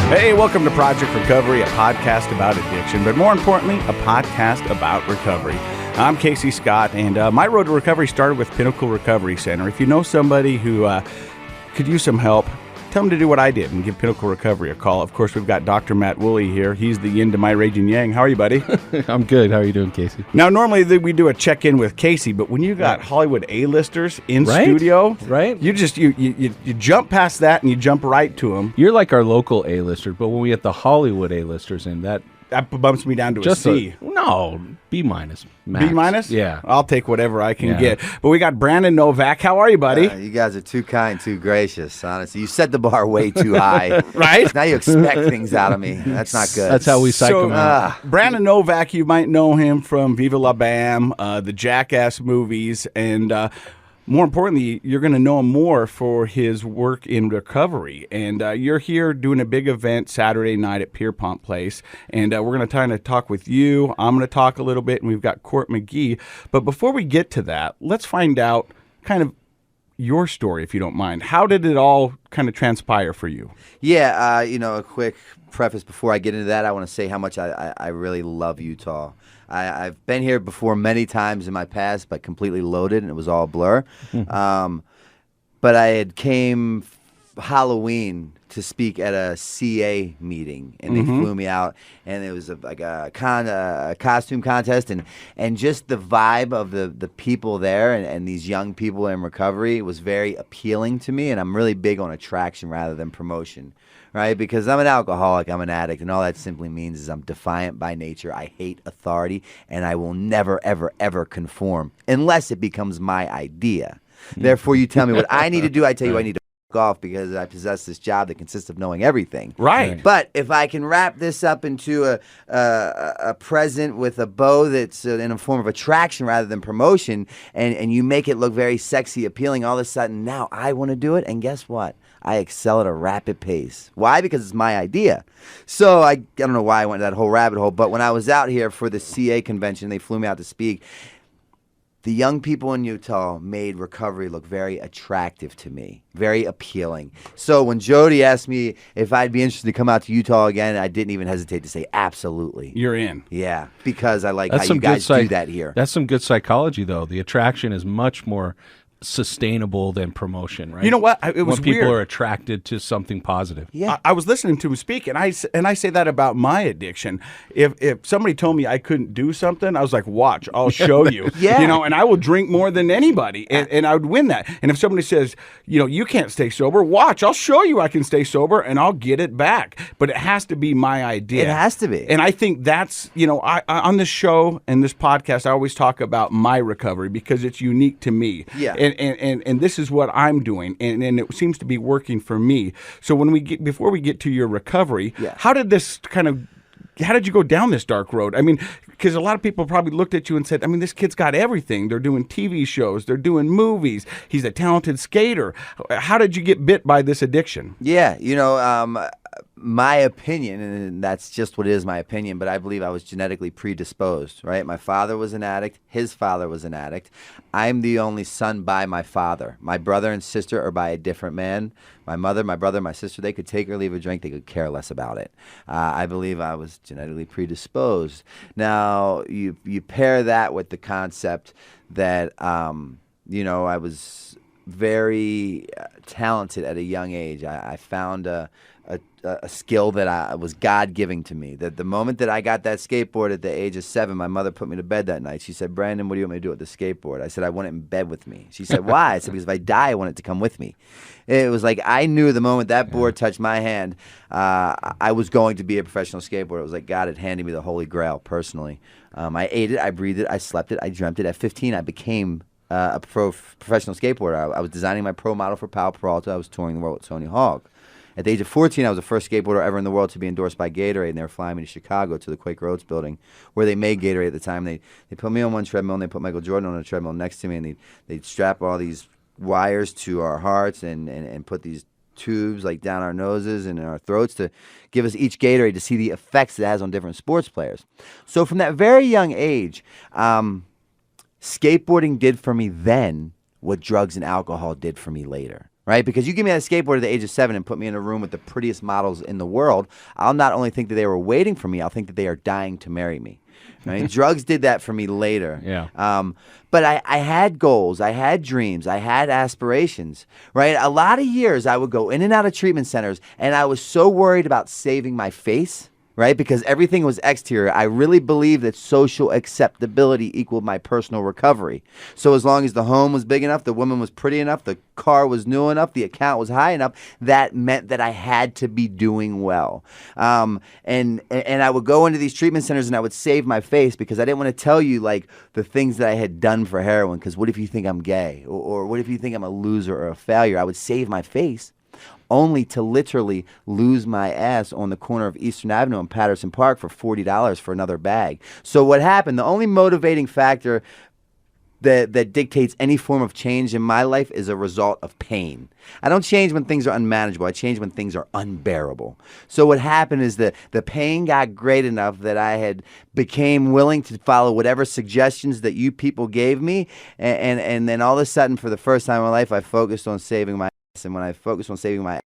Hey, welcome to Project Recovery, a podcast about addiction, but more importantly, a podcast about recovery. I'm Casey Scott, and my road to recovery started with Pinnacle Recovery Center. If you know somebody who could use some help, tell them to do what I did and give Pinnacle Recovery a call. Of course, we've got Dr. Matt Woolley here. He's the yin to my raging yang. How are you, buddy? I'm good. How are you doing, Casey? Now, normally we do a check-in with Casey, but when you got Hollywood A-listers in studio, you just you jump past that and you jump right to them. You're like our local A-lister, but when we get the Hollywood A-listers in, that bumps me down to a C. No, B minus. B minus? Yeah. I'll take whatever I can get. But we got Brandon Novack. How are you, buddy? You guys are too kind, too gracious, honestly. You set the bar way too high. Right? Now you expect things out of me. That's not good. That's how we psych him out. Brandon Novack, you might know him from Viva La Bam, the Jackass movies, and more importantly, you're going to know him more for his work in recovery. And you're here doing a big event Saturday night at Pierpont Place. And we're going to kind of talk with you. I'm going to talk a little bit, and we've got Court McGee. But before we get to that, let's find out kind of your story, if you don't mind. How did it all kind of transpire for you? Yeah, a quick preface before I get into that. I want to say how much I really love Utah. I've been here before many times in my past, but completely loaded, and it was all a blur. But I had came Halloween to speak at a CA meeting, and they flew me out, and it was a costume contest, and just the vibe of the people there and these young people in recovery was very appealing to me, and I'm really big on attraction rather than promotion. Right, because I'm an alcoholic, I'm an addict, and all that simply means is I'm defiant by nature. I hate authority, and I will never, ever, ever conform unless it becomes my idea. Therefore, you tell me what I need to do, I tell you I need to f*** off because I possess this job that consists of knowing everything. Right. But if I can wrap this up into a present with a bow that's in a form of attraction rather than promotion, and you make it look very sexy, appealing, all of a sudden now I want to do it, and guess what? I excel at a rapid pace. Why? Because it's my idea. So I don't know why I went to that whole rabbit hole, but when I was out here for the CA convention, they flew me out to speak. The young people in Utah made recovery look very attractive to me, very appealing. So when Jody asked me if I'd be interested to come out to Utah again, I didn't even hesitate to say absolutely. You're in. Yeah, because I like how you guys do that here. That's some good psychology, though. The attraction is much more sustainable than promotion, right? You know what? It was when people weird. are attracted to something positive. Yeah, I was listening to him speak, and I say that about my addiction. If somebody told me I couldn't do something, I was like, "Watch, I'll show you." Yeah. And I will drink more than anybody, and I would win that. And if somebody says, you can't stay sober, watch, I'll show you I can stay sober, and I'll get it back. But it has to be my idea. it has to be. And I think that's, I on this show and this podcast, I always talk about my recovery because it's unique to me. Yeah. And this is what I'm doing, and it seems to be working for me. So before we get to your recovery, how did you go down this dark road? I mean, because a lot of people probably looked at you and said, this kid's got everything. They're doing TV shows. They're doing movies. He's a talented skater. How did you get bit by this addiction? Yeah, my opinion, and that's just what is my opinion, but I believe I was genetically predisposed, right? My father was an addict. His father was an addict. I'm the only son by my father. My brother and sister are by a different man. My mother, my brother, my sister, they could take or leave a drink. They could care less about it. I believe I was genetically predisposed. Now, you pair that with the concept that, I was very talented at a young age. I found a skill that was God-giving to me. That the moment that I got that skateboard at the age of 7, my mother put me to bed that night. She said, "Brandon, what do you want me to do with the skateboard?" I said, "I want it in bed with me." She said, "Why?" I said, "Because if I die, I want it to come with me." It was like I knew the moment that board touched my hand, I was going to be a professional skateboarder. It was like God had handed me the Holy Grail personally. I ate it, I breathed it, I slept it, I dreamt it. At 15, I became a professional skateboarder. I was designing my pro model for Powell Peralta. I was touring the world with Tony Hawk. At the age of 14, I was the first skateboarder ever in the world to be endorsed by Gatorade, and they were flying me to Chicago to the Quaker Oats building where they made Gatorade at the time. They put me on one treadmill, and they put Michael Jordan on a treadmill next to me, and they'd strap all these wires to our hearts and put these tubes like down our noses and in our throats to give us each Gatorade to see the effects it has on different sports players. So from that very young age, skateboarding did for me then what drugs and alcohol did for me later. right? Because you give me that skateboard at the age of 7 and put me in a room with the prettiest models in the world, I'll not only think that they were waiting for me, I'll think that they are dying to marry me. Right? Drugs did that for me later. Yeah. But I had goals, I had dreams, I had aspirations, right? A lot of years I would go in and out of treatment centers, and I was so worried about saving my face, right? Because everything was exterior. I really believed that social acceptability equaled my personal recovery. So as long as the home was big enough, the woman was pretty enough, the car was new enough, the account was high enough, that meant that I had to be doing well. And I would go into these treatment centers and I would save my face because I didn't want to tell you like the things that I had done for heroin, because what if you think I'm gay? Or what if you think I'm a loser or a failure? I would save my face, only to literally lose my ass on the corner of Eastern Avenue and Patterson Park for $40 for another bag. So what happened, the only motivating factor that dictates any form of change in my life is a result of pain. I don't change when things are unmanageable. I change when things are unbearable. So what happened is that the pain got great enough that I became willing to follow whatever suggestions that you people gave me. And then all of a sudden, for the first time in my life, I focused on saving my ass. And when I focused on saving my ass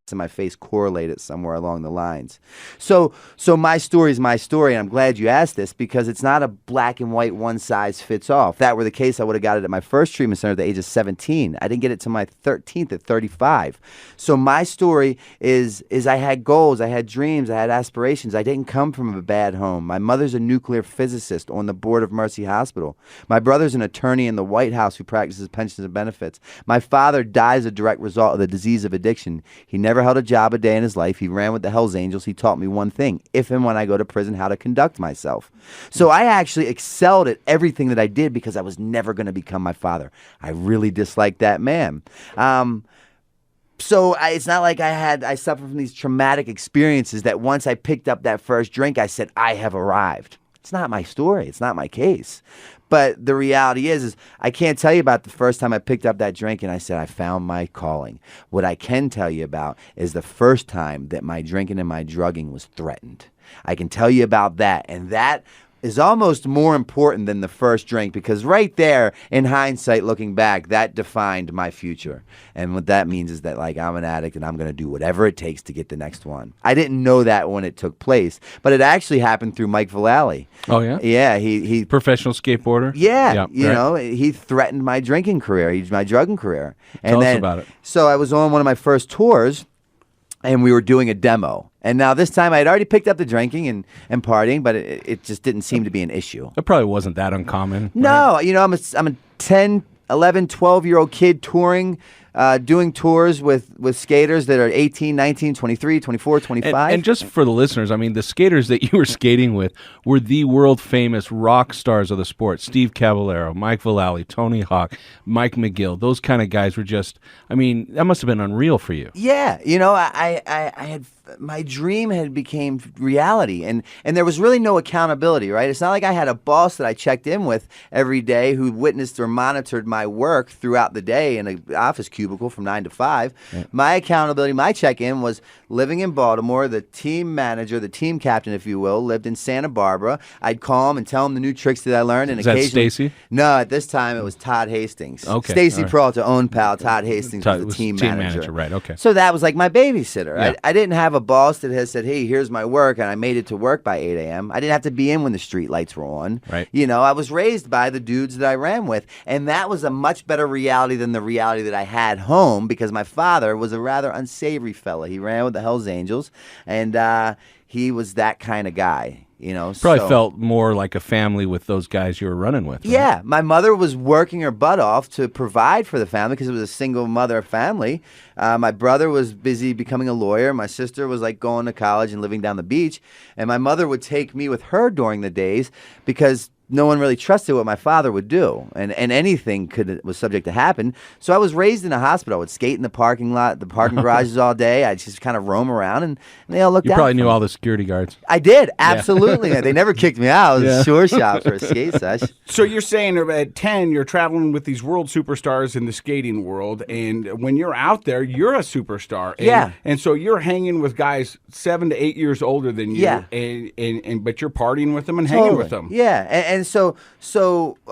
and my face correlated somewhere along the lines. So my story is my story, and I'm glad you asked this because it's not a black and white one size fits all. If that were the case, I would have got it at my first treatment center at the age of 17. I didn't get it till my 13th at 35. So my story is I had goals, I had dreams, I had aspirations. I didn't come from a bad home. My mother's a nuclear physicist on the board of Mercy Hospital. My brother's an attorney in the White House who practices pensions and benefits. My father dies a direct result of the disease of addiction. He never held a job a day in his life. He ran with the Hells Angels. He taught me one thing: if and when I go to prison, how to conduct myself. So I actually excelled at everything that I did because I was never going to become my father. I really disliked that man. So it's not like I suffered from these traumatic experiences that once I picked up that first drink, I said, I have arrived. It's not my story. It's not my case. But the reality is I can't tell you about the first time I picked up that drink and I said, I found my calling. What I can tell you about is the first time that my drinking and my drugging was threatened. I can tell you about that. And that is almost more important than the first drink, because right there, in hindsight, looking back, that defined my future. And what that means is that, like, I'm an addict and I'm going to do whatever it takes to get the next one. I didn't know that when it took place, but it actually happened through Mike Vallely. Oh, yeah? Yeah. He Professional skateboarder? Yeah. You know, he threatened my drinking career, my drugging career. Tell us about it. So I was on one of my first tours, and we were doing a demo. And now this time I had already picked up the drinking and partying, but it just didn't seem to be an issue. It probably wasn't that uncommon. No, right? you know, I'm a 10, 11, 12-year-old kid touring, doing tours with skaters that are 18, 19, 23, 24, 25. And just for the listeners, I mean, the skaters that you were skating with were the world-famous rock stars of the sport. Steve Caballero, Mike Vallely, Tony Hawk, Mike McGill. Those kind of guys were just, I mean, that must have been unreal for you. Yeah, you know, I had, my dream had became reality, and there was really no accountability, right? It's not like I had a boss that I checked in with every day who witnessed or monitored my work throughout the day in an office cubicle from 9 to 5. Yeah. My accountability, my check-in was living in Baltimore. The team manager, the team captain, if you will, lived in Santa Barbara. I'd call him and tell him the new tricks that I learned. And is that Stacy? No, at this time it was Todd Hastings. Okay. Stacy right. Peralta owned pal. Todd Hastings was the team manager. Right, okay. So that was like my babysitter. Yeah. I didn't have a boss that has said, hey, here's my work, and I made it to work by 8 a.m. I didn't have to be in when the street lights were on. Right. You know, I was raised by the dudes that I ran with, and that was a much better reality than the reality that I had home, because my father was a rather unsavory fella. He ran with the Hells Angels, and he was that kind of guy. You know, probably felt more like a family with those guys you were running with. Right? Yeah, my mother was working her butt off to provide for the family because it was a single mother family. My brother was busy becoming a lawyer. My sister was like going to college and living down the beach. And my mother would take me with her during the days because no one really trusted what my father would do, and anything was subject to happen. So I was raised in a hospital. I would skate in the parking lot, the parking garages all day. I'd just kind of roam around, and they all looked out. You probably knew all the security guards. I did, absolutely. Yeah. They never kicked me out. It was a sure shop for a skate sesh. So you're saying at 10, you're traveling with these world superstars in the skating world, and when you're out there, you're a superstar. And, and so you're hanging with guys 7 to 8 years older than you, and but you're partying with them and hanging with them. Yeah, And so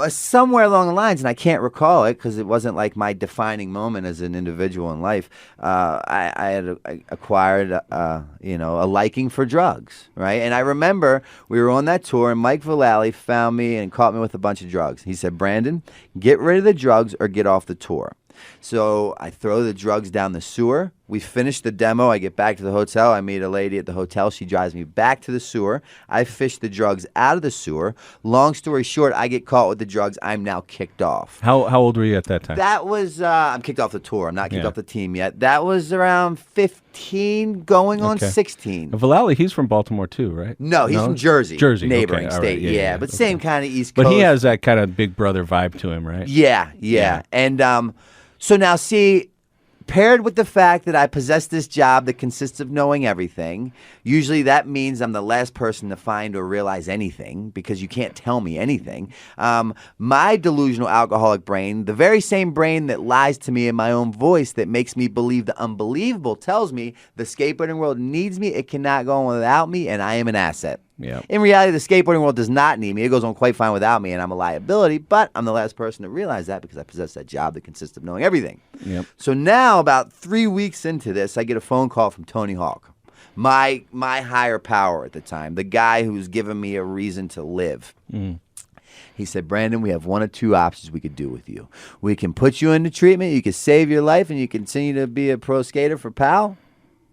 somewhere along the lines, and I can't recall it because it wasn't like my defining moment as an individual in life. I had acquired, a liking for drugs, right? And I remember we were on that tour, and Mike Vallely found me and caught me with a bunch of drugs. He said, "Brandon, get rid of the drugs or get off the tour." So I throw the drugs down the sewer. We finish the demo. I get back to the hotel. I meet a lady at the hotel. She drives me back to the sewer. I fish the drugs out of the sewer. Long story short, I get caught with the drugs. I'm now kicked off. How old were you at that time? That was, I'm kicked off the tour. I'm not kicked off the team yet. That was around 15 going on 16. Vallely, he's from Baltimore too, right? No, he's from Jersey. Jersey, neighboring okay. state. Right. Yeah, but same kind of East Coast. But he has that kind of big brother vibe to him, right? Yeah. And so now, see, paired with the fact that I possess this job that consists of knowing everything, usually that means I'm the last person to find or realize anything because you can't tell me anything. My delusional alcoholic brain, the very same brain that lies to me in my own voice that makes me believe the unbelievable, tells me the skateboarding world needs me, it cannot go on without me, and I am an asset. Yeah. In reality, the skateboarding world does not need me. It goes on quite fine without me, and I'm a liability, but I'm the last person to realize that because I possess that job that consists of knowing everything. Yep. So now, about 3 weeks into this, I get a phone call from Tony Hawk, my higher power at the time, the guy who's given me a reason to live. He said, "Brandon, we have one of two options we could do with you. We can put you into treatment, you can save your life, and you continue to be a pro skater for PAL,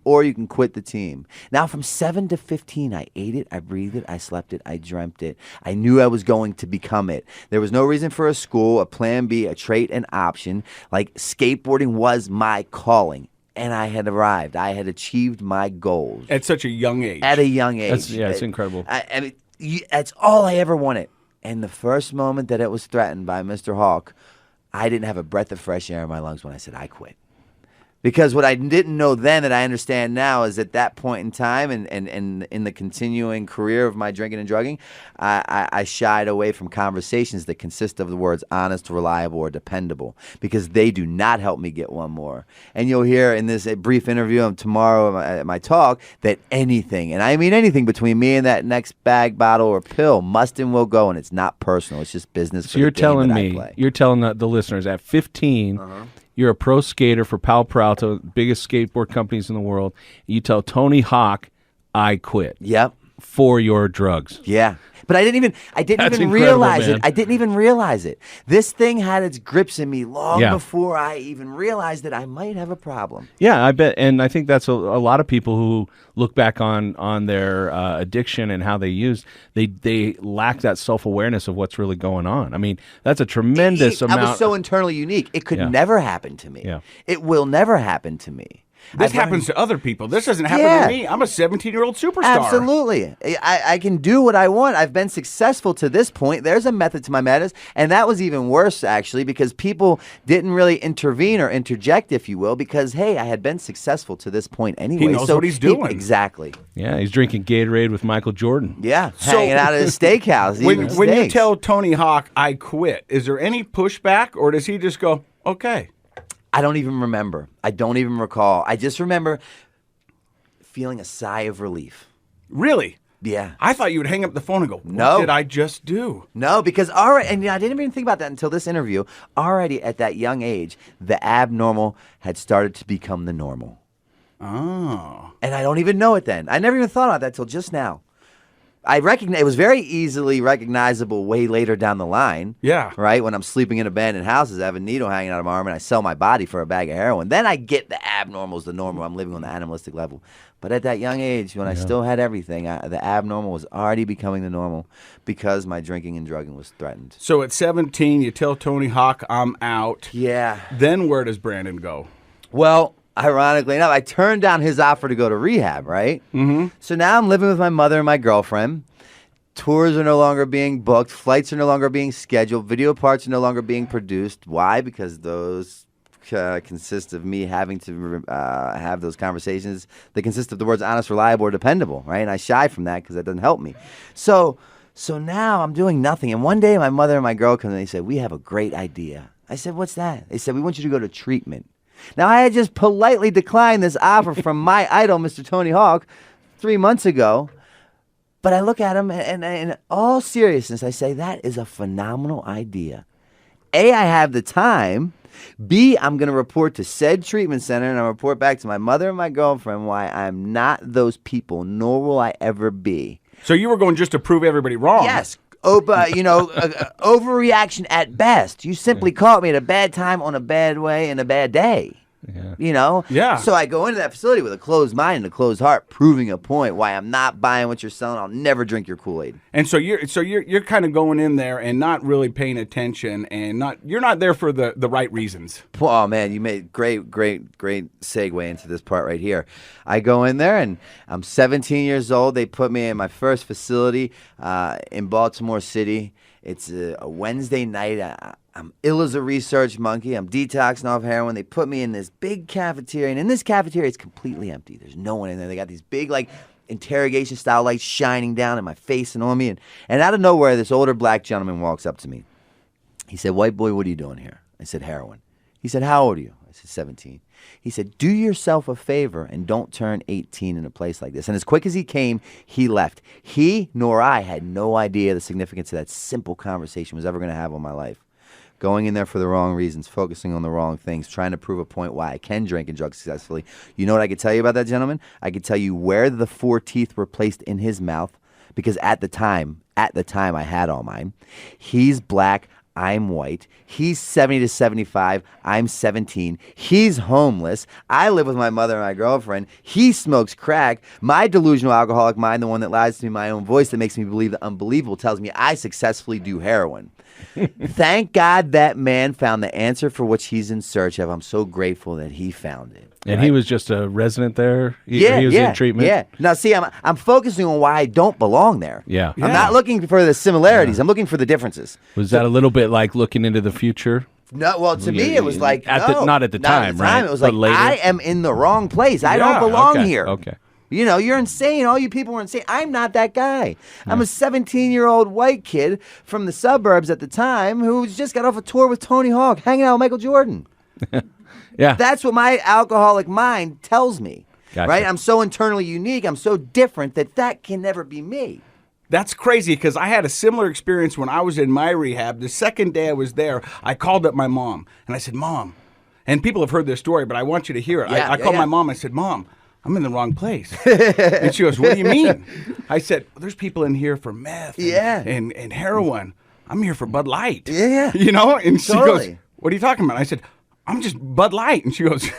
or you can quit the team." Now, from 7 to 15, I ate it, I breathed it, I slept it, I dreamt it. I knew I was going to become it. There was no reason for a school, a plan B, a trait, an option. Like, skateboarding was my calling. And I had arrived. I had achieved my goals. At such a young age. At a young age. It's incredible. I mean, that's all I ever wanted. And the first moment that it was threatened by Mr. Hawk, I didn't have a breath of fresh air in my lungs when I said, "I quit." Because what I didn't know then that I understand now is at that point in time and in the continuing career of my drinking and drugging, I shied away from conversations that consist of the words honest, reliable, or dependable because they do not help me get one more. And you'll hear in this brief interview tomorrow at my talk that anything, and I mean anything between me and that next bag, bottle, or pill must and will go, and it's not personal. It's just business. So you're telling the listeners at 15, you're a pro skater for Palo Alto, biggest skateboard companies in the world. You tell Tony Hawk, "I quit." Yep. For your drugs. Yeah. But I didn't even realize it. I didn't even realize it. This thing had its grips in me long before I even realized that I might have a problem. Yeah, I bet. And I think that's a lot of people who look back on their addiction and how they use, they lack that self-awareness of what's really going on. I mean, that's a tremendous amount. I was so internally unique. It could never happen to me. Yeah. It will never happen to me. This happens to other people. This doesn't happen to me. I'm a 17-year-old superstar. Absolutely. I can do what I want. I've been successful to this point. There's a method to my madness. And that was even worse, actually, because people didn't really intervene or interject, if you will, because, hey, I had been successful to this point anyway. He knows what he's doing. Exactly. Yeah, he's drinking Gatorade with Michael Jordan. Yeah, hanging out at a steakhouse. When you tell Tony Hawk, "I quit," is there any pushback, or does he just go, "Okay"? I don't even remember. I don't even recall. I just remember feeling a sigh of relief. Really? Yeah. I thought you would hang up the phone and go, "No. What did I just do?" No, because already, and I didn't even think about that until this interview. Already at that young age, the abnormal had started to become the normal. Oh. And I don't even know it then. I never even thought about that till just now. I recognize it was very easily recognizable way later down the line. Yeah. Right? When I'm sleeping in abandoned houses, I have a needle hanging out of my arm and I sell my body for a bag of heroin. Then I get the abnormal's the normal. I'm living on the animalistic level. But at that young age, when I still had everything, the abnormal was already becoming the normal because my drinking and drugging was threatened. So at 17, you tell Tony Hawk, "I'm out." Yeah. Then where does Brandon go? Well, ironically enough, I turned down his offer to go to rehab, right? Mm-hmm. So now I'm living with my mother and my girlfriend. Tours are no longer being booked. Flights are no longer being scheduled. Video parts are no longer being produced. Why? Because those consist of me having to have those conversations that consist of the words honest, reliable, or dependable, right? And I shy from that because that doesn't help me. So now I'm doing nothing. And one day my mother and my girl come and they said, "We have a great idea." I said, "What's that?" They said, "We want you to go to treatment." Now, I had just politely declined this offer from my idol, Mr. Tony Hawk, 3 months ago. But I look at him, and in all seriousness, I say, that is a phenomenal idea. A, I have the time. B, I'm going to report to said treatment center, and I'll report back to my mother and my girlfriend why I'm not those people, nor will I ever be. So you were going just to prove everybody wrong. Yes. Overreaction at best. You simply caught me at a bad time on a bad way and a bad day. Yeah. Yeah. So I go into that facility with a closed mind and a closed heart, proving a point why I'm not buying what you're selling. I'll never drink your Kool-Aid. And so you're kind of going in there and not really paying attention, and you're not there for the right reasons. Oh man, you made great segue into this part right here. I go in there and I'm 17 years old. They put me in my first facility in Baltimore City. It's a Wednesday night. I'm ill as a research monkey. I'm detoxing off heroin. They put me in this big cafeteria, and in this cafeteria, it's completely empty. There's no one in there. They got these big, like, interrogation-style lights shining down in my face and on me. And out of nowhere, this older black gentleman walks up to me. He said, "White boy, what are you doing here?" I said, "Heroin." He said, "How old are you?" I said, 17. He said, "Do yourself a favor and don't turn 18 in a place like this." And as quick as he came, he left. He nor I had no idea the significance of that simple conversation was ever going to have on my life. Going in there for the wrong reasons, focusing on the wrong things, trying to prove a point why I can drink and drug successfully. You know what I could tell you about that gentleman? I could tell you where the 4 teeth were placed in his mouth, because at the time I had all mine. He's black. I'm white. He's 70 to 75. I'm 17. He's homeless. I live with my mother and my girlfriend. He smokes crack. My delusional alcoholic mind, the one that lies to me, my own voice that makes me believe the unbelievable, tells me I successfully do heroin. Thank God that man found the answer for which he's in search of. I'm so grateful that he found it. And he was just a resident there? He was in treatment? Yeah. Now, see, I'm focusing on why I don't belong there. Yeah. I'm not looking for the similarities. I'm looking for the differences. Was that a little bit like looking into the future? No, well, to me, it was like, not at the time, right? It was But like, later? I am in the wrong place. I don't belong here. Okay. You know, you're insane. All you people were insane. I'm not that guy. I'm a 17-year-old white kid from the suburbs at the time who just got off a tour with Tony Hawk, hanging out with Michael Jordan. Yeah. That's what my alcoholic mind tells me. Gotcha. Right? I'm so internally unique. I'm so different that can never be me. That's crazy, because I had a similar experience when I was in my rehab. The second day I was there, I called up my mom, and I said, "Mom," and people have heard this story, but I want you to hear it. I called my mom. I said, "Mom, I'm in the wrong place." And she goes, "What do you mean?" I said, "There's people in here for meth and heroin. I'm here for Bud Light." Yeah. You know? And she Totally. goes, "What are you talking about?" I said, "I'm just Bud Light." And she goes,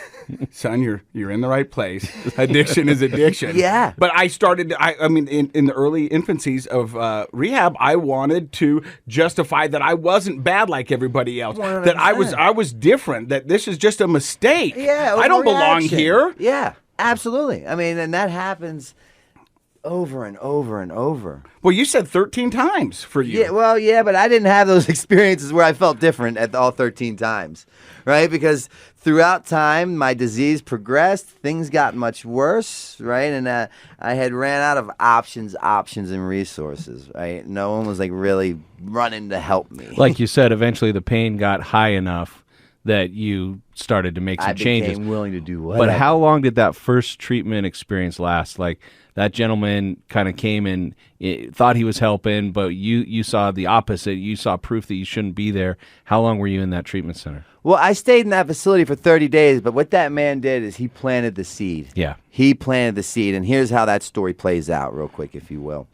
"Son, you're in the right place. Addiction is addiction." Yeah. But I started, I mean, in the early infancies of rehab, I wanted to justify that I wasn't bad like everybody else. 100%. That I was different. That this is just a mistake. Yeah. I don't belong overreaction. here. Yeah. Absolutely. I mean, and that happens over and over and over. Well, you said 13 times for you. Yeah, well, yeah, but I didn't have those experiences where I felt different at all 13 times, right? Because throughout time, my disease progressed, things got much worse, right? And I had ran out of options, and resources, right? No one was like really running to help me. Like you said, eventually the pain got high enough that you started to make some changes. I became willing to do whatever. But how long did that first treatment experience last? Like, that gentleman kind of came and thought he was helping, but you saw the opposite. You saw proof that you shouldn't be there. How long were you in that treatment center? Well, I stayed in that facility for 30 days, but what that man did is he planted the seed. Yeah. He planted the seed, and here's how that story plays out real quick, if you will.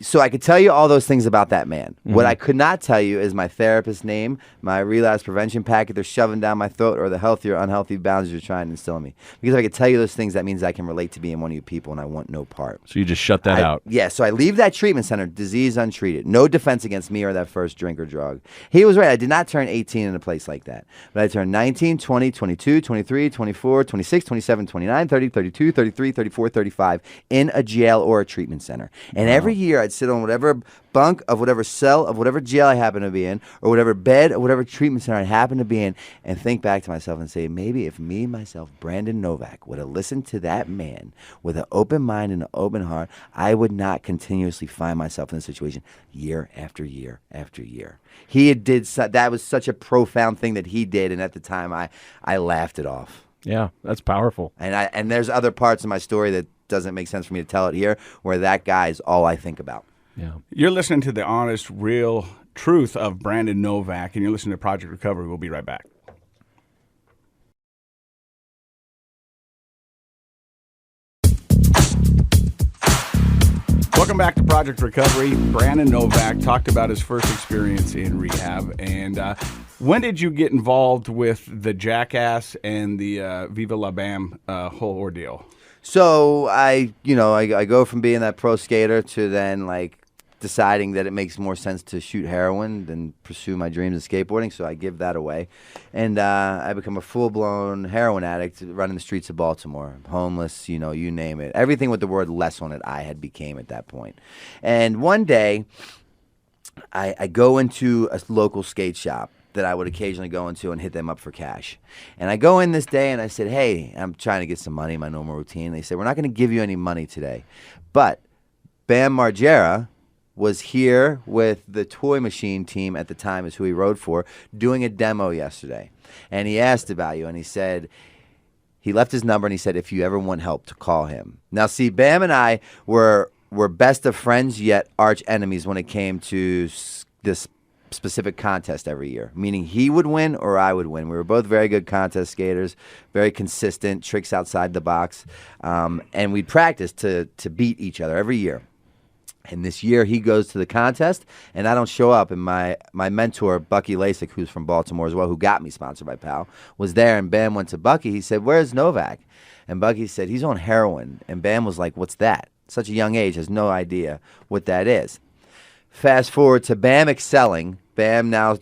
So I could tell you all those things about that man. Mm-hmm. What I could not tell you is my therapist's name, my relapse prevention packet they're shoving down my throat, or the healthy or unhealthy boundaries you're trying to instill in me. Because if I could tell you those things, that means I can relate to being one of you people, and I want no part. So you just shut that out. Yeah, so I leave that treatment center, disease untreated. No defense against me or that first drink or drug. He was right. I did not turn 18 in a place like that. But I turned 19, 20, 22, 23, 24, 26, 27, 29, 30, 32, 33, 34, 35 in a jail or a treatment center. And every year I'd sit on whatever bunk of whatever cell of whatever jail I happen to be in, or whatever bed or whatever treatment center I happen to be in, and think back to myself and say, maybe if me, myself, Brandon Novak, would have listened to that man with an open mind and an open heart, I would not continuously find myself in this situation year after year after year. That was such a profound thing that he did, and at the time I laughed it off. Yeah, that's powerful. And there's other parts of my story that doesn't make sense for me to tell it here, where that guy is all I think about. Yeah. You're listening to the honest, real truth of Brandon Novack, and you're listening to Project Recovery. We'll be right back. Welcome back to Project Recovery. Brandon Novack talked about his first experience in rehab. And when did you get involved with the Jackass and the Viva La Bam whole ordeal? So I go from being that pro skater to then like deciding that it makes more sense to shoot heroin than pursue my dreams of skateboarding. So I give that away. And I become a full-blown heroin addict running the streets of Baltimore. Homeless, you name it. Everything with the word less on it I had became at that point. And one day, I go into a local skate shop that I would occasionally go into and hit them up for cash. And I go in this day and I said, hey, I'm trying to get some money, my normal routine. And they said, we're not going to give you any money today. But Bam Margera was here with the Toy Machine team at the time, is who he rode for, doing a demo yesterday. And he asked about you, and he said, he left his number, and he said, if you ever want help, to call him. Now, see, Bam and I were best of friends, yet arch enemies when it came to this specific contest every year, meaning he would win or I would win. We were both very good contest skaters, very consistent, tricks outside the box, and we'd practice to beat each other every year. And this year he goes to the contest, and I don't show up. And my mentor, Bucky Lasik, who's from Baltimore as well, who got me sponsored by PAL, was there. And Bam went to Bucky. He said, where's Novak? And Bucky said, he's on heroin. And Bam was like, what's that? Such a young age, has no idea what that is. Fast forward to Bam excelling. Bam now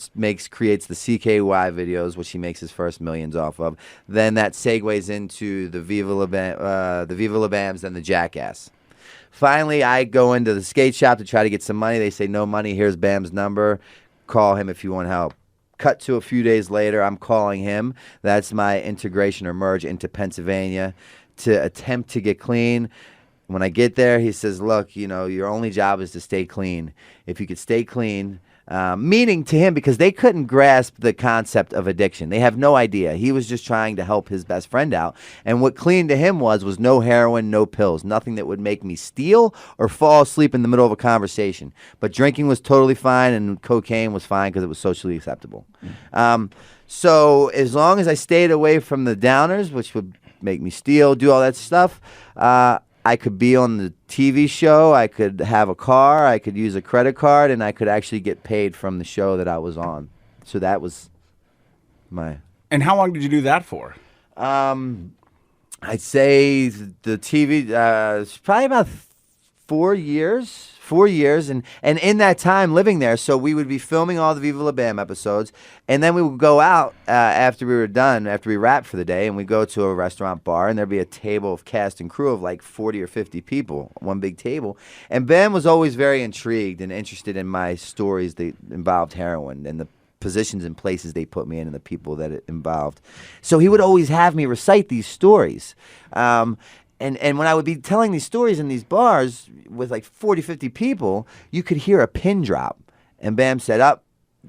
creates the CKY videos, which he makes his first millions off of. Then that segues into the Viva La Bams, then the Jackass. Finally, I go into the skate shop to try to get some money. They say, no money. Here's Bam's number. Call him if you want help. Cut to a few days later, I'm calling him. That's my integration or merge into Pennsylvania to attempt to get clean. When I get there, he says, look, your only job is to stay clean. If you could stay clean, meaning to him, because they couldn't grasp the concept of addiction. They have no idea. He was just trying to help his best friend out. And what clean to him was no heroin, no pills, nothing that would make me steal or fall asleep in the middle of a conversation. But drinking was totally fine, and cocaine was fine because it was socially acceptable. So as long as I stayed away from the downers, which would make me steal, do all that stuff, I could be on the TV show, I could have a car, I could use a credit card, and I could actually get paid from the show that I was on. So that was my... And how long did you do that for? I'd say the TV, it's probably about 4 years. 4 years, and in that time living there, so we would be filming all the Viva La Bam episodes, and then we would go out after we were done, after we wrapped for the day, and we'd go to a restaurant bar, and there'd be a table of cast and crew of like 40 or 50 people, one big table, and Bam was always very intrigued and interested in my stories that involved heroin and the positions and places they put me in and the people that it involved. So he would always have me recite these stories. And when I would be telling these stories in these bars with like 40, 50 people, you could hear a pin drop. And Bam said,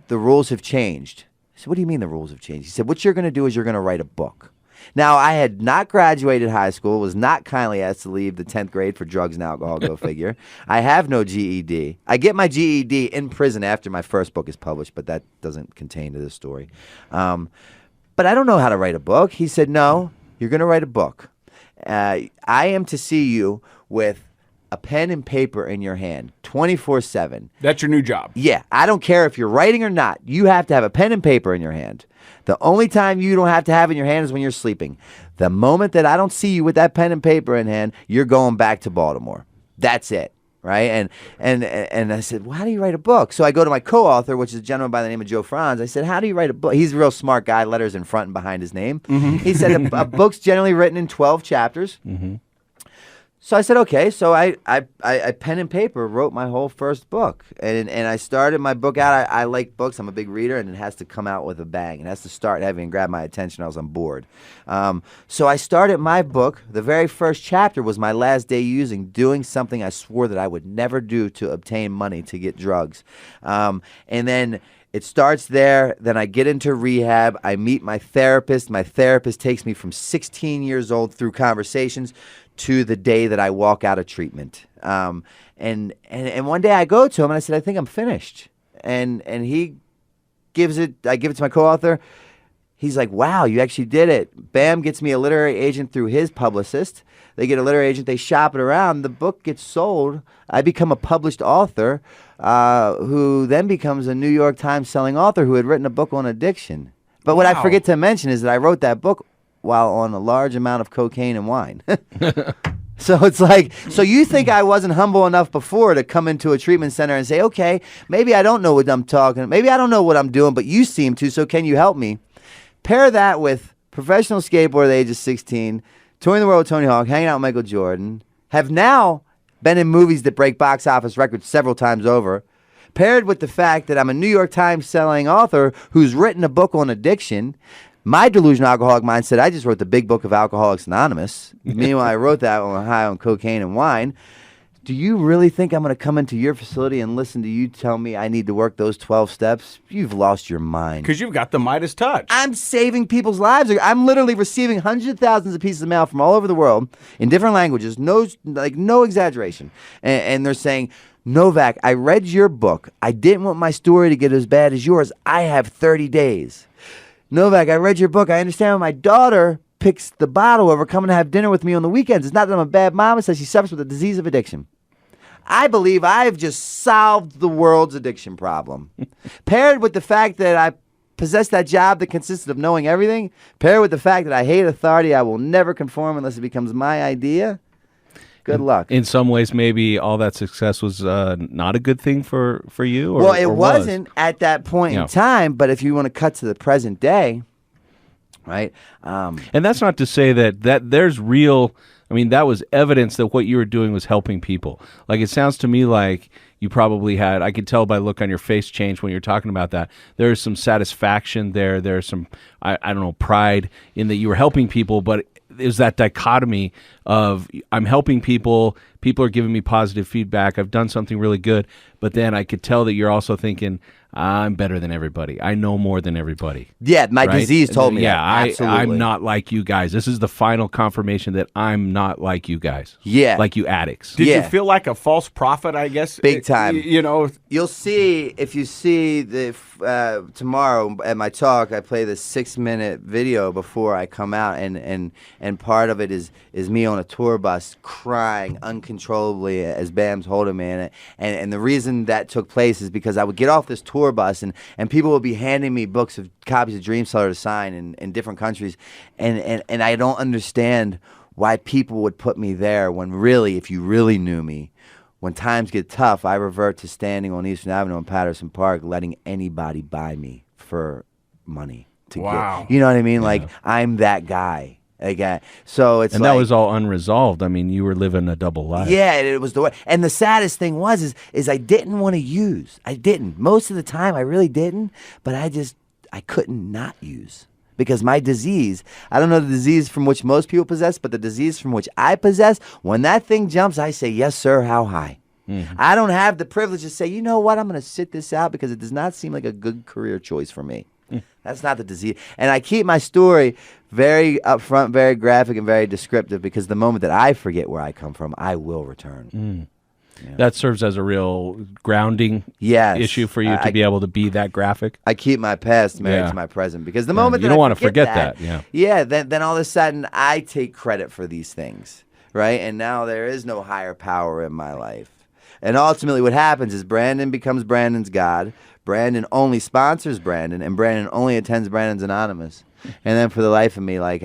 the rules have changed. I said, what do you mean the rules have changed? He said, what you're going to do is you're going to write a book. Now, I had not graduated high school, was not kindly asked to leave the 10th grade for drugs and alcohol, go figure. I have no GED. I get my GED in prison after my first book is published, but that doesn't contain to this story. But I don't know how to write a book. He said, no, you're going to write a book. I am to see you with a pen and paper in your hand 24/7. That's your new job. Yeah, I don't care if you're writing or not. You have to have a pen and paper in your hand. The only time you don't have to have it in your hand is when you're sleeping. The moment that I don't see you with that pen and paper in hand, you're going back to Baltimore. That's it. Right? And I said, well, how do you write a book? So I go to my co-author, which is a gentleman by the name of Joe Franz. I said, how do you write a book? He's a real smart guy, letters in front and behind his name. Mm-hmm. He said, a book's generally written in 12 chapters. Mm-hmm. So I said, okay. So I pen and paper wrote my whole first book. And I started my book out. I like books. I'm a big reader, and it has to come out with a bang. It has to start heavy and grab my attention. I was on board. So I started my book. The very first chapter was my last day doing something I swore that I would never do to obtain money to get drugs. And then it starts there. Then I get into rehab. I meet my therapist. My therapist takes me from 16 years old through conversations to the day that I walk out of treatment. And one day I go to him and I said, I think I'm finished. And he gives it, I give it to my co-author. He's like, wow, you actually did it. Bam gets me a literary agent through his publicist. They get a literary agent. They shop it around. The book gets sold. I become a published author who then becomes a New York Times selling author who had written a book on addiction. But what I forget to mention is that I wrote that book while on a large amount of cocaine and wine. So it's like, so you think I wasn't humble enough before to come into a treatment center and say, okay, maybe I don't know what I'm talking, maybe I don't know what I'm doing, but you seem to, so can you help me? Pair that with professional skateboarder at the age of 16, touring the world with Tony Hawk, hanging out with Michael Jordan, have now been in movies that break box office records several times over, paired with the fact that I'm a New York Times selling author who's written a book on addiction. My delusional alcoholic mind said, I just wrote the big book of Alcoholics Anonymous. Meanwhile, I wrote that on high on cocaine and wine. Do you really think I'm going to come into your facility and listen to you tell me I need to work those 12 steps? You've lost your mind. Because you've got the Midas touch. I'm saving people's lives. I'm literally receiving hundreds of thousands of pieces of mail from all over the world in different languages, no exaggeration. And they're saying, Novack, I read your book. I didn't want my story to get as bad as yours. I have 30 days. Novak, I read your book. I understand when my daughter picks the bottle over coming to have dinner with me on the weekends. It's not that I'm a bad mom. It says she suffers with the disease of addiction. I believe I've just solved the world's addiction problem. Paired with the fact that I possess that job that consisted of knowing everything, paired with the fact that I hate authority, I will never conform unless it becomes my idea. Good luck. In some ways, maybe all that success was not a good thing for you? Well, it wasn't at that point in time, but if you want to cut to the present day, right? And that's not to say that there's real, I mean, that was evidence that what you were doing was helping people. Like, it sounds to me like you probably had, I could tell by the look on your face change when you're talking about that. There's some satisfaction there. There's some, I don't know, pride in that you were helping people, but is that dichotomy of I'm helping people are giving me positive feedback, I've done something really good, but then I could tell that you're also thinking, I'm better than everybody. I know more than everybody. Yeah, my right? disease told me that. Absolutely. I'm not like you guys. This is the final confirmation that I'm not like you guys. Yeah. Like you addicts. Did you feel like a false prophet, I guess? Big time. You know. You'll see, if you see the tomorrow at my talk, I play this 6-minute video before I come out, and part of it is me on a tour bus crying uncontrollably as Bam's holding me. And the reason that took place is because I would get off this tour bus and people would be handing me books of copies of Dream Seller to sign in different countries, and I don't understand why people would put me there when really, if you really knew me, when times get tough, I revert to standing on Eastern Avenue in Patterson Park, letting anybody buy me for money to get. You know what I mean? Yeah. Like, I'm that guy. So it's and that was all unresolved. I mean, you were living a double life. Yeah, it was the way. And the saddest thing was I didn't want to use. I didn't. Most of the time, I really didn't. But I couldn't not use because my disease. I don't know the disease from which most people possess, but the disease from which I possess. When that thing jumps, I say, yes, sir. How high? Mm-hmm. I don't have the privilege to say, you know what? I'm going to sit this out because it does not seem like a good career choice for me. That's not the disease. And I keep my story very upfront, very graphic, and very descriptive because the moment that I forget where I come from, I will return. Yeah. That serves as a real grounding issue for you to be able to be that graphic. I keep my past married to my present because the moment you that don't I want to forget that. Then all of a sudden I take credit for these things, right? And now there is no higher power in my life. And ultimately what happens is Brandon becomes Brandon's God. Brandon only sponsors Brandon, and Brandon only attends Brandon's Anonymous. And then for the life of me, like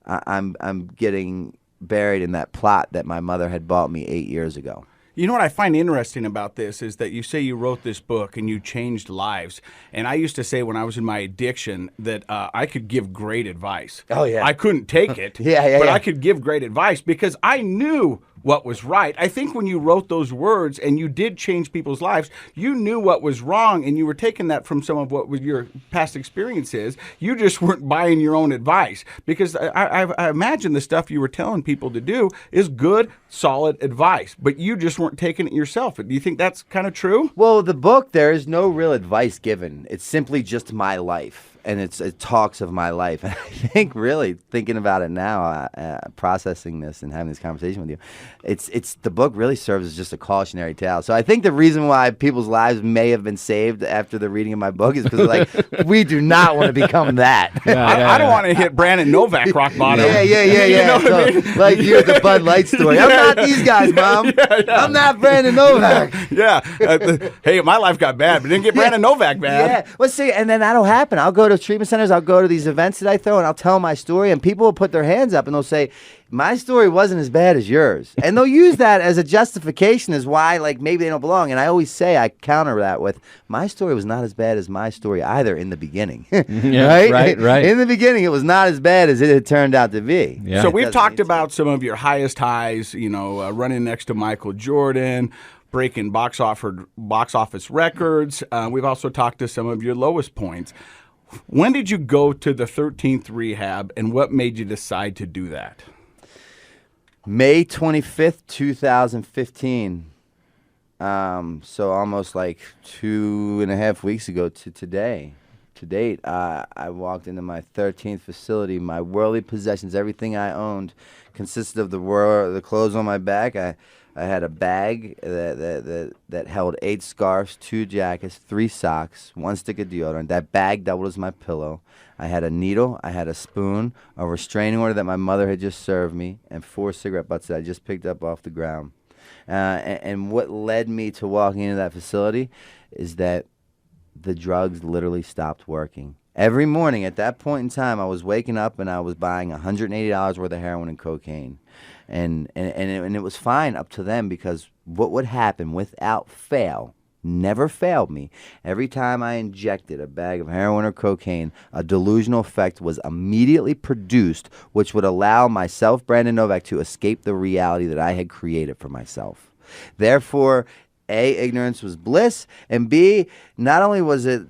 I'm getting buried in that plot that my mother had bought me 8 years ago. You know what I find interesting about this is that you say you wrote this book and you changed lives. And I used to say when I was in my addiction that I could give great advice. Oh, yeah. I couldn't take it, but I could give great advice because I knew what was right. I think when you wrote those words and you did change people's lives, you knew what was wrong and you were taking that from some of what was your past experiences. You just weren't buying your own advice because I imagine the stuff you were telling people to do is good, solid advice, but you just weren't taking it yourself. Do you think that's kind of true? Well, the book, there is no real advice given. It's simply just my life. and it talks of my life. And I think really thinking about it now, processing this and having this conversation with you, it's the book really serves as just a cautionary tale. So I think the reason why people's lives may have been saved after the reading of my book is because like we do not want to become that. I don't want to hit Brandon Novak rock bottom. Yeah. You know what I mean? Like you're the Bud Light story. I'm not these guys, Mom. I'm not Brandon Novak. Yeah. Hey, my life got bad, but didn't get Brandon Novak bad. Yeah. Well, see, and then that'll happen. I'll go to treatment centers. I'll go to these events that I throw, and I'll tell my story, and people will put their hands up, and they'll say, my story wasn't as bad as yours. And they'll use that as a justification as why, like, maybe they don't belong. And I always say, I counter that with, my story was not as bad as my story either in the beginning. Right. In the beginning, it was not as bad as it had turned out to be. Yeah. So we've talked about some of your highest highs, running next to Michael Jordan, breaking box office records. We've also talked to some of your lowest points. When did you go to the 13th rehab, and what made you decide to do that? May 25th, 2015. So almost like 2.5 weeks ago to today. To date, I walked into my 13th facility. My worldly possessions, everything I owned, consisted of the clothes on my back. I had a bag that held 8 scarves, 2 jackets, 3 socks, 1 stick of deodorant. That bag doubled as my pillow. I had a needle, I had a spoon, a restraining order that my mother had just served me, and 4 cigarette butts that I just picked up off the ground. And what led me to walking into that facility is that the drugs literally stopped working. Every morning at that point in time, I was waking up and I was buying $180 worth of heroin and cocaine. And it was fine up to then, because what would happen without fail, never failed me. Every time I injected a bag of heroin or cocaine, a delusional effect was immediately produced, which would allow myself, Brandon Novack, to escape the reality that I had created for myself. Therefore, A, ignorance was bliss, and B, not only was it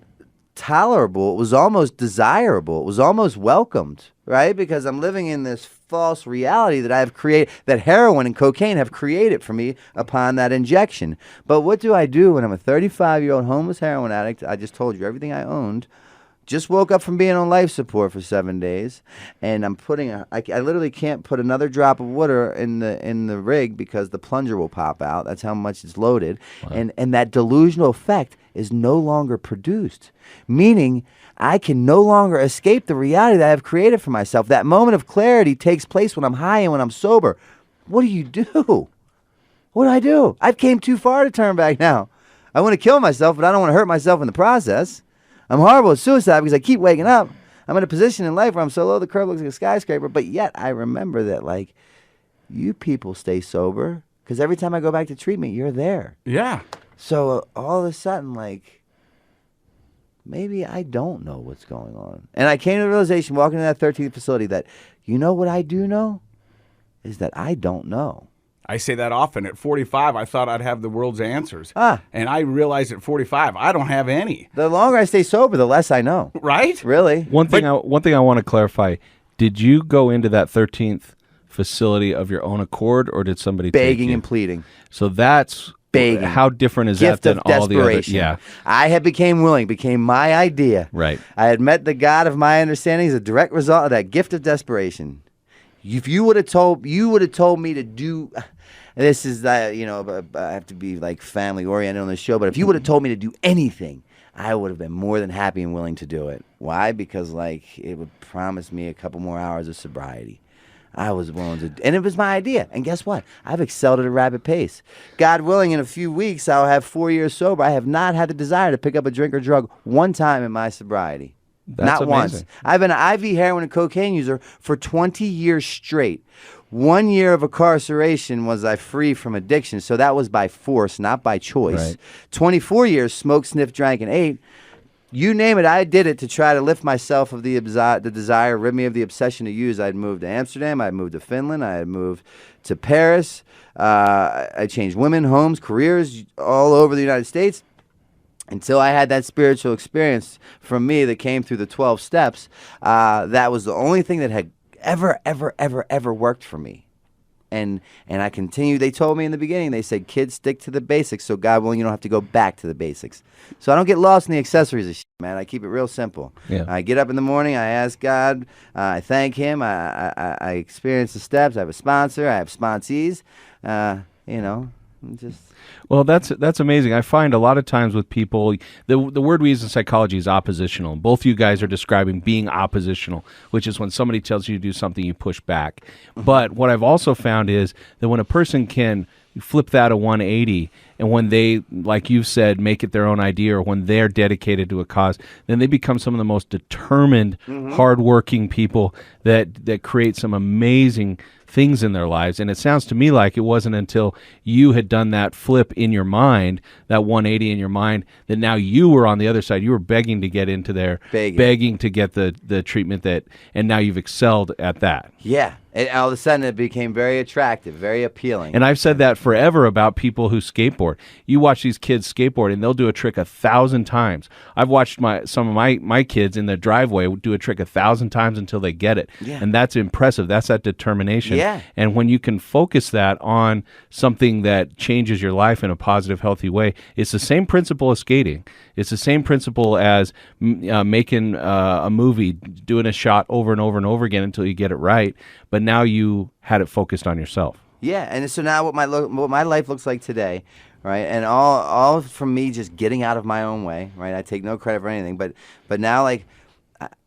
tolerable, it was almost desirable. It was almost welcomed, right? Because I'm living in this false reality that I have created, that heroin and cocaine have created for me upon that injection. But what do I do when I'm a 35-year-old homeless heroin addict? I just told you everything I owned. Just woke up from being on life support for 7 days, and I'm I literally can't put another drop of water in the rig because the plunger will pop out. That's how much it's loaded. Wow. And that delusional effect is no longer produced, meaning I can no longer escape the reality that I've created for myself. That moment of clarity takes place when I'm high and when I'm sober. What do you do? What do I do? I've came too far to turn back now. I want to kill myself, but I don't want to hurt myself in the process. I'm horrible at suicide because I keep waking up. I'm in a position in life where I'm so low the curve looks like a skyscraper, but yet I remember that, like, you people stay sober because every time I go back to treatment, you're there. Yeah. So all of a sudden, like, maybe I don't know what's going on. And I came to the realization walking in that 13th facility that, you know what I do know? Is that I don't know. I say that often. At 45, I thought I'd have the world's answers. And I realized at 45, I don't have any. The longer I stay sober, the less I know. Right? Really? One thing I want to clarify. Did you go into that 13th facility of your own accord, or did somebody begging take you? And pleading? So that's begging. How different is Gift that than of all the other? desperation. Yeah. I had became willing, became my idea. Right. I had met the God of my understanding as a direct result of that gift of desperation. If you would have told me to do. This is I have to be like family oriented on this show, but if you would have told me to do anything, I would have been more than happy and willing to do it. Why? Because like it would promise me a couple more hours of sobriety. I was willing to, and it was my idea. And guess what? I've excelled at a rapid pace. God willing, in a few weeks, I'll have 4 years sober. I have not had the desire to pick up a drink or drug one time in my sobriety. That's not amazing. once. I've been an IV heroin and cocaine user for 20 years straight. 1 year of incarceration was I free from addiction, so that was by force, not by choice. Right. 24 years, smoked, sniffed, drank, and ate. You name it, I did it to try to lift myself of the desire, rid me of the obsession to use. I'd moved to Amsterdam, I'd moved to Finland, I had moved to Paris. I changed women, homes, careers all over the United States until I had that spiritual experience from me that came through the 12 steps. That was the only thing that had ever worked for me. and I continue. They told me in the beginning, they said, kids, stick to the basics, so God willing, you don't have to go back to the basics. So I don't get lost in the accessories of shit, man. I keep it real simple. Yeah. I get up in the morning, I ask God, I thank Him, I experience the steps, I have a sponsor, I have sponsees, just... Well, that's amazing. I find a lot of times with people, the word we use in psychology is oppositional. Both you guys are describing being oppositional, which is when somebody tells you to do something, you push back. But what I've also found is that when a person can flip that a 180, and when they, like you said, make it their own idea, or when they're dedicated to a cause, then they become some of the most determined, hardworking people that create some amazing things in their lives. And it sounds to me like it wasn't until you had done that flip in your mind, that 180 in your mind, that now you were on the other side. You were begging to get into there, begging to get the treatment and now you've excelled at that. Yeah. And all of a sudden it became very attractive, very appealing. And I've said that forever about people who skateboard. You watch these kids skateboard and they'll do a trick 1,000 times. I've watched some of my kids in the driveway do a trick 1,000 times until they get it. Yeah. And that's impressive. That's that determination. Yeah. And when you can focus that on something that changes your life in a positive, healthy way, it's the same principle as skating. It's the same principle as making a movie, doing a shot over and over and over again until you get it right. But now you had it focused on yourself. Yeah, and so now what my life looks like today, right? And all from me just getting out of my own way, right? I take no credit for anything, but now like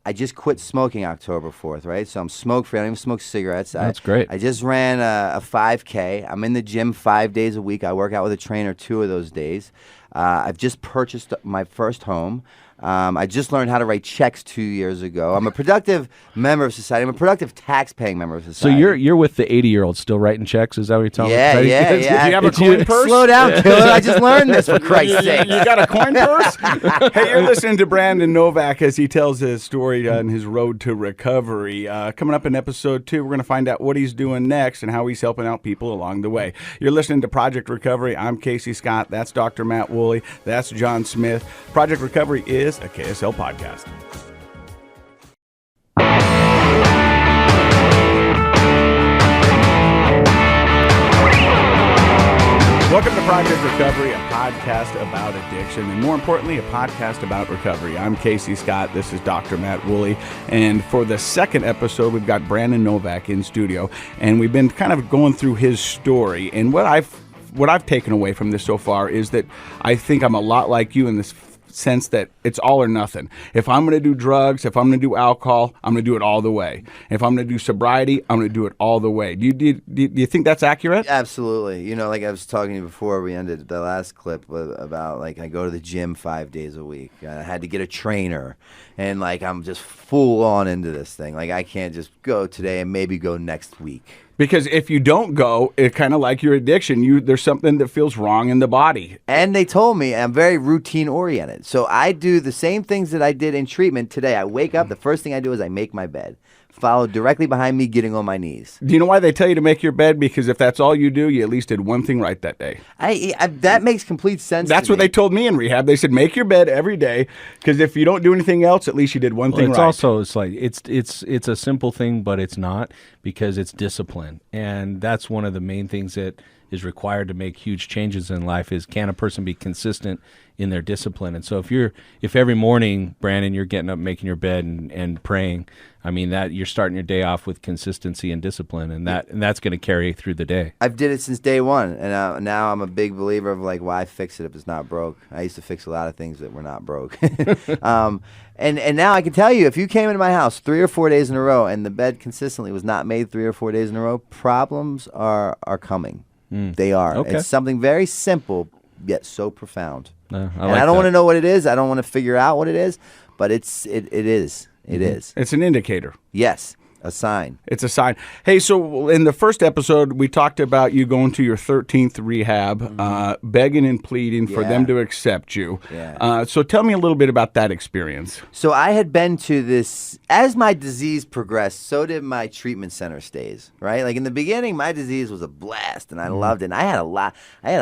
I just quit smoking October 4th, right? So I'm smoke free. I don't even smoke cigarettes. That's great. I just ran a 5K. I'm in the gym 5 days a week. I work out with a trainer 2 of those days. I've just purchased my first home. I just learned how to write checks 2 years ago. I'm a productive member of society. I'm a productive tax-paying member of So society. you're with the 80-year-old still writing checks? Is that what you're telling me? Yeah. Do you have a coin purse? Slow down, killer. I just learned this, for Christ's sake. You got a coin purse? Hey, you're listening to Brandon Novack as he tells his story on his road to recovery. Coming up in episode 2, we're going to find out what he's doing next and how he's helping out people along the way. You're listening to Project Recovery. I'm Casey Scott. That's Dr. Matt Woolley. That's John Smith. Project Recovery is a KSL podcast. Welcome to Project Recovery, a podcast about addiction, and more importantly, a podcast about recovery. I'm Casey Scott. This is Dr. Matt Woolley, and for the second episode, we've got Brandon Novak in studio, and we've been kind of going through his story. And what I've taken away from this so far is that I think I'm a lot like you in this sense that it's all or nothing. If I'm going to do drugs, if I'm going to do alcohol, I'm going to do it all the way. If I'm going to do sobriety, I'm going to do it all the way. Do you think that's accurate? Absolutely. You know, like I was talking to you before we ended the last clip about, like, I go to the gym 5 days a week. I had to get a trainer, and, like, I'm just full on into this thing. Like, I can't just go today and maybe go next week. Because if you don't go, it's kind of like your addiction. There's something that feels wrong in the body. And they told me I'm very routine oriented. So I do the same things that I did in treatment today. I wake up, the first thing I do is I make my bed, followed directly behind me getting on my knees. Do you know why they tell you to make your bed? Because if that's all you do, you at least did one thing right that day. That makes complete sense. That's what they told me in rehab. They said, make your bed every day, because if you don't do anything else, at least you did one thing it's right. Also, it's like it's a simple thing, but it's not, because it's discipline. And that's one of the main things that is required to make huge changes in life is, can a person be consistent in their discipline? And so if every morning, Brandon, you're getting up, making your bed and praying, I mean, that you're starting your day off with consistency and discipline, and that's going to carry through the day. I've did it since day one, and now I'm a big believer of, like, why fix it if it's not broke? I used to fix a lot of things that were not broke. And now I can tell you, if you came into my house 3 or 4 days in a row and the bed consistently was not made 3 or 4 days in a row, problems are coming. They are. Okay. It's something very simple yet so profound. I don't want to know what it is. I don't want to figure out what it is, but it is. It is. It's an indicator. Yes, a sign. It's a sign. Hey, so in the first episode, we talked about you going to your 13th rehab, begging and pleading for them to accept you. Yeah. So tell me a little bit about that experience. So I had been to this, as my disease progressed, so did my treatment center stays, right? Like in the beginning, my disease was a blast, and I loved it. And I had a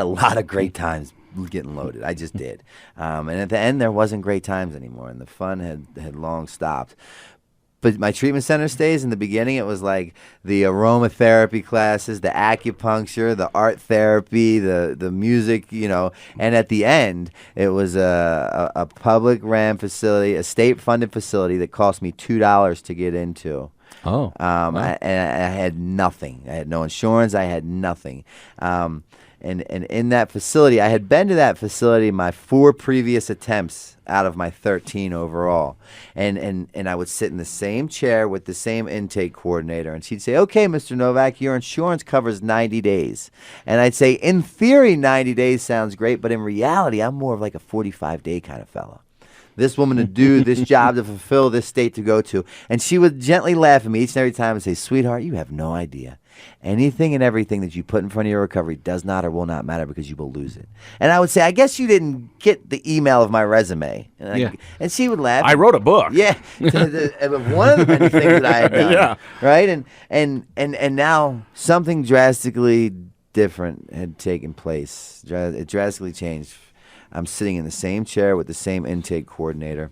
lot of great times getting loaded. I just did. And at the end, there wasn't great times anymore, and the fun had long stopped. But my treatment center stays, in the beginning, it was like the aromatherapy classes, the acupuncture, the art therapy, the music, and at the end, it was a public ran facility, a state funded facility that cost me $2 to get into. Oh, wow. I had nothing. I had no insurance. I had nothing. And in that facility, I had been to that facility my 4 previous attempts out of my 13 overall. And I would sit in the same chair with the same intake coordinator, and she'd say, "Okay, Mr. Novak, your insurance covers 90 days." And I'd say, in theory, 90 days sounds great, but in reality, I'm more of like a 45-day kind of fella. This woman to do this job, to fulfill this state to go to. And she would gently laugh at me each and every time and say, "Sweetheart, you have no idea. Anything and everything that you put in front of your recovery does not or will not matter because you will lose it." And I would say, "I guess you didn't get the email of my resume." And she would laugh. I wrote a book. Yeah. One of the many things that I had done. Yeah. Right? And now something drastically different had taken place. It drastically changed. I'm sitting in the same chair with the same intake coordinator.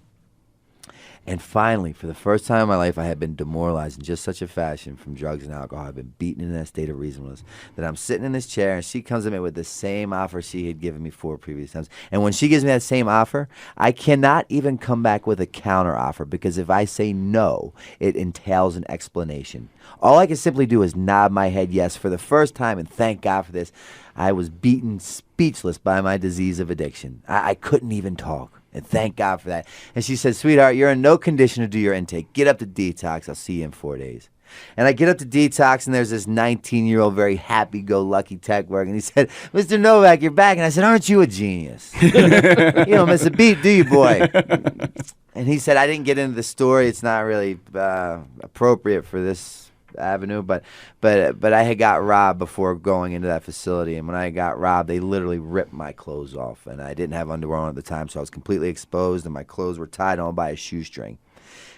And finally, for the first time in my life, I had been demoralized in just such a fashion from drugs and alcohol. I've been beaten in that state of reasonableness that I'm sitting in this chair, and she comes at me with the same offer she had given me 4 previous times. And when she gives me that same offer, I cannot even come back with a counter offer, because if I say no, it entails an explanation. All I can simply do is nod my head yes for the first time, and thank God for this. I was beaten speechless by my disease of addiction. I couldn't even talk. And thank God for that. And she said, "Sweetheart, you're in no condition to do your intake. Get up to detox. I'll see you in 4 days." And I get up to detox, and there's this 19-year-old, very happy-go-lucky tech worker. And he said, "Mr. Novak, you're back." And I said, "Aren't you a genius? You don't miss a beat, do you, boy?" And he said, "I didn't get into the story. It's not really appropriate for this avenue, but I had got robbed before going into that facility, and when I got robbed, they literally ripped my clothes off, and I didn't have underwear on at the time, so I was completely exposed, and my clothes were tied on by a shoestring.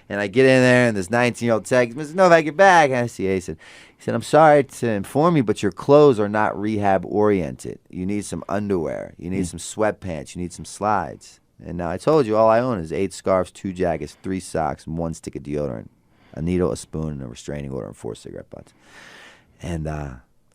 And I get in there, and this 19-year-old tech, "Mr. Novak, you're back." And he said, "I'm sorry to inform you, but your clothes are not rehab oriented. You need some underwear, you need some sweatpants, you need some slides. And now I told you all I own is 8 scarves, 2 jackets, 3 socks, and 1 stick of deodorant, a needle, a spoon, and a restraining order, and 4 cigarette butts."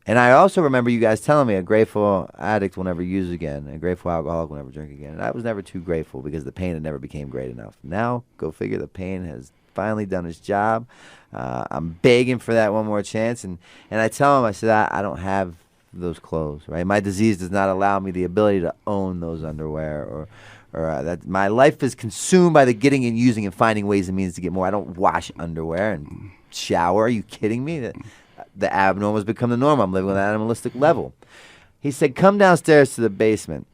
And I also remember you guys telling me a grateful addict will never use again, a grateful alcoholic will never drink again. And I was never too grateful, because the pain had never became great enough. Now, go figure, the pain has finally done its job. I'm begging for that one more chance. And I tell him, I said, I don't have those clothes, right? My disease does not allow me the ability to own those underwear, or that my life is consumed by the getting and using and finding ways and means to get more. I don't wash underwear and shower. Are you kidding me? The abnormal has become the norm. I'm living on an animalistic level. He said, "Come downstairs to the basement.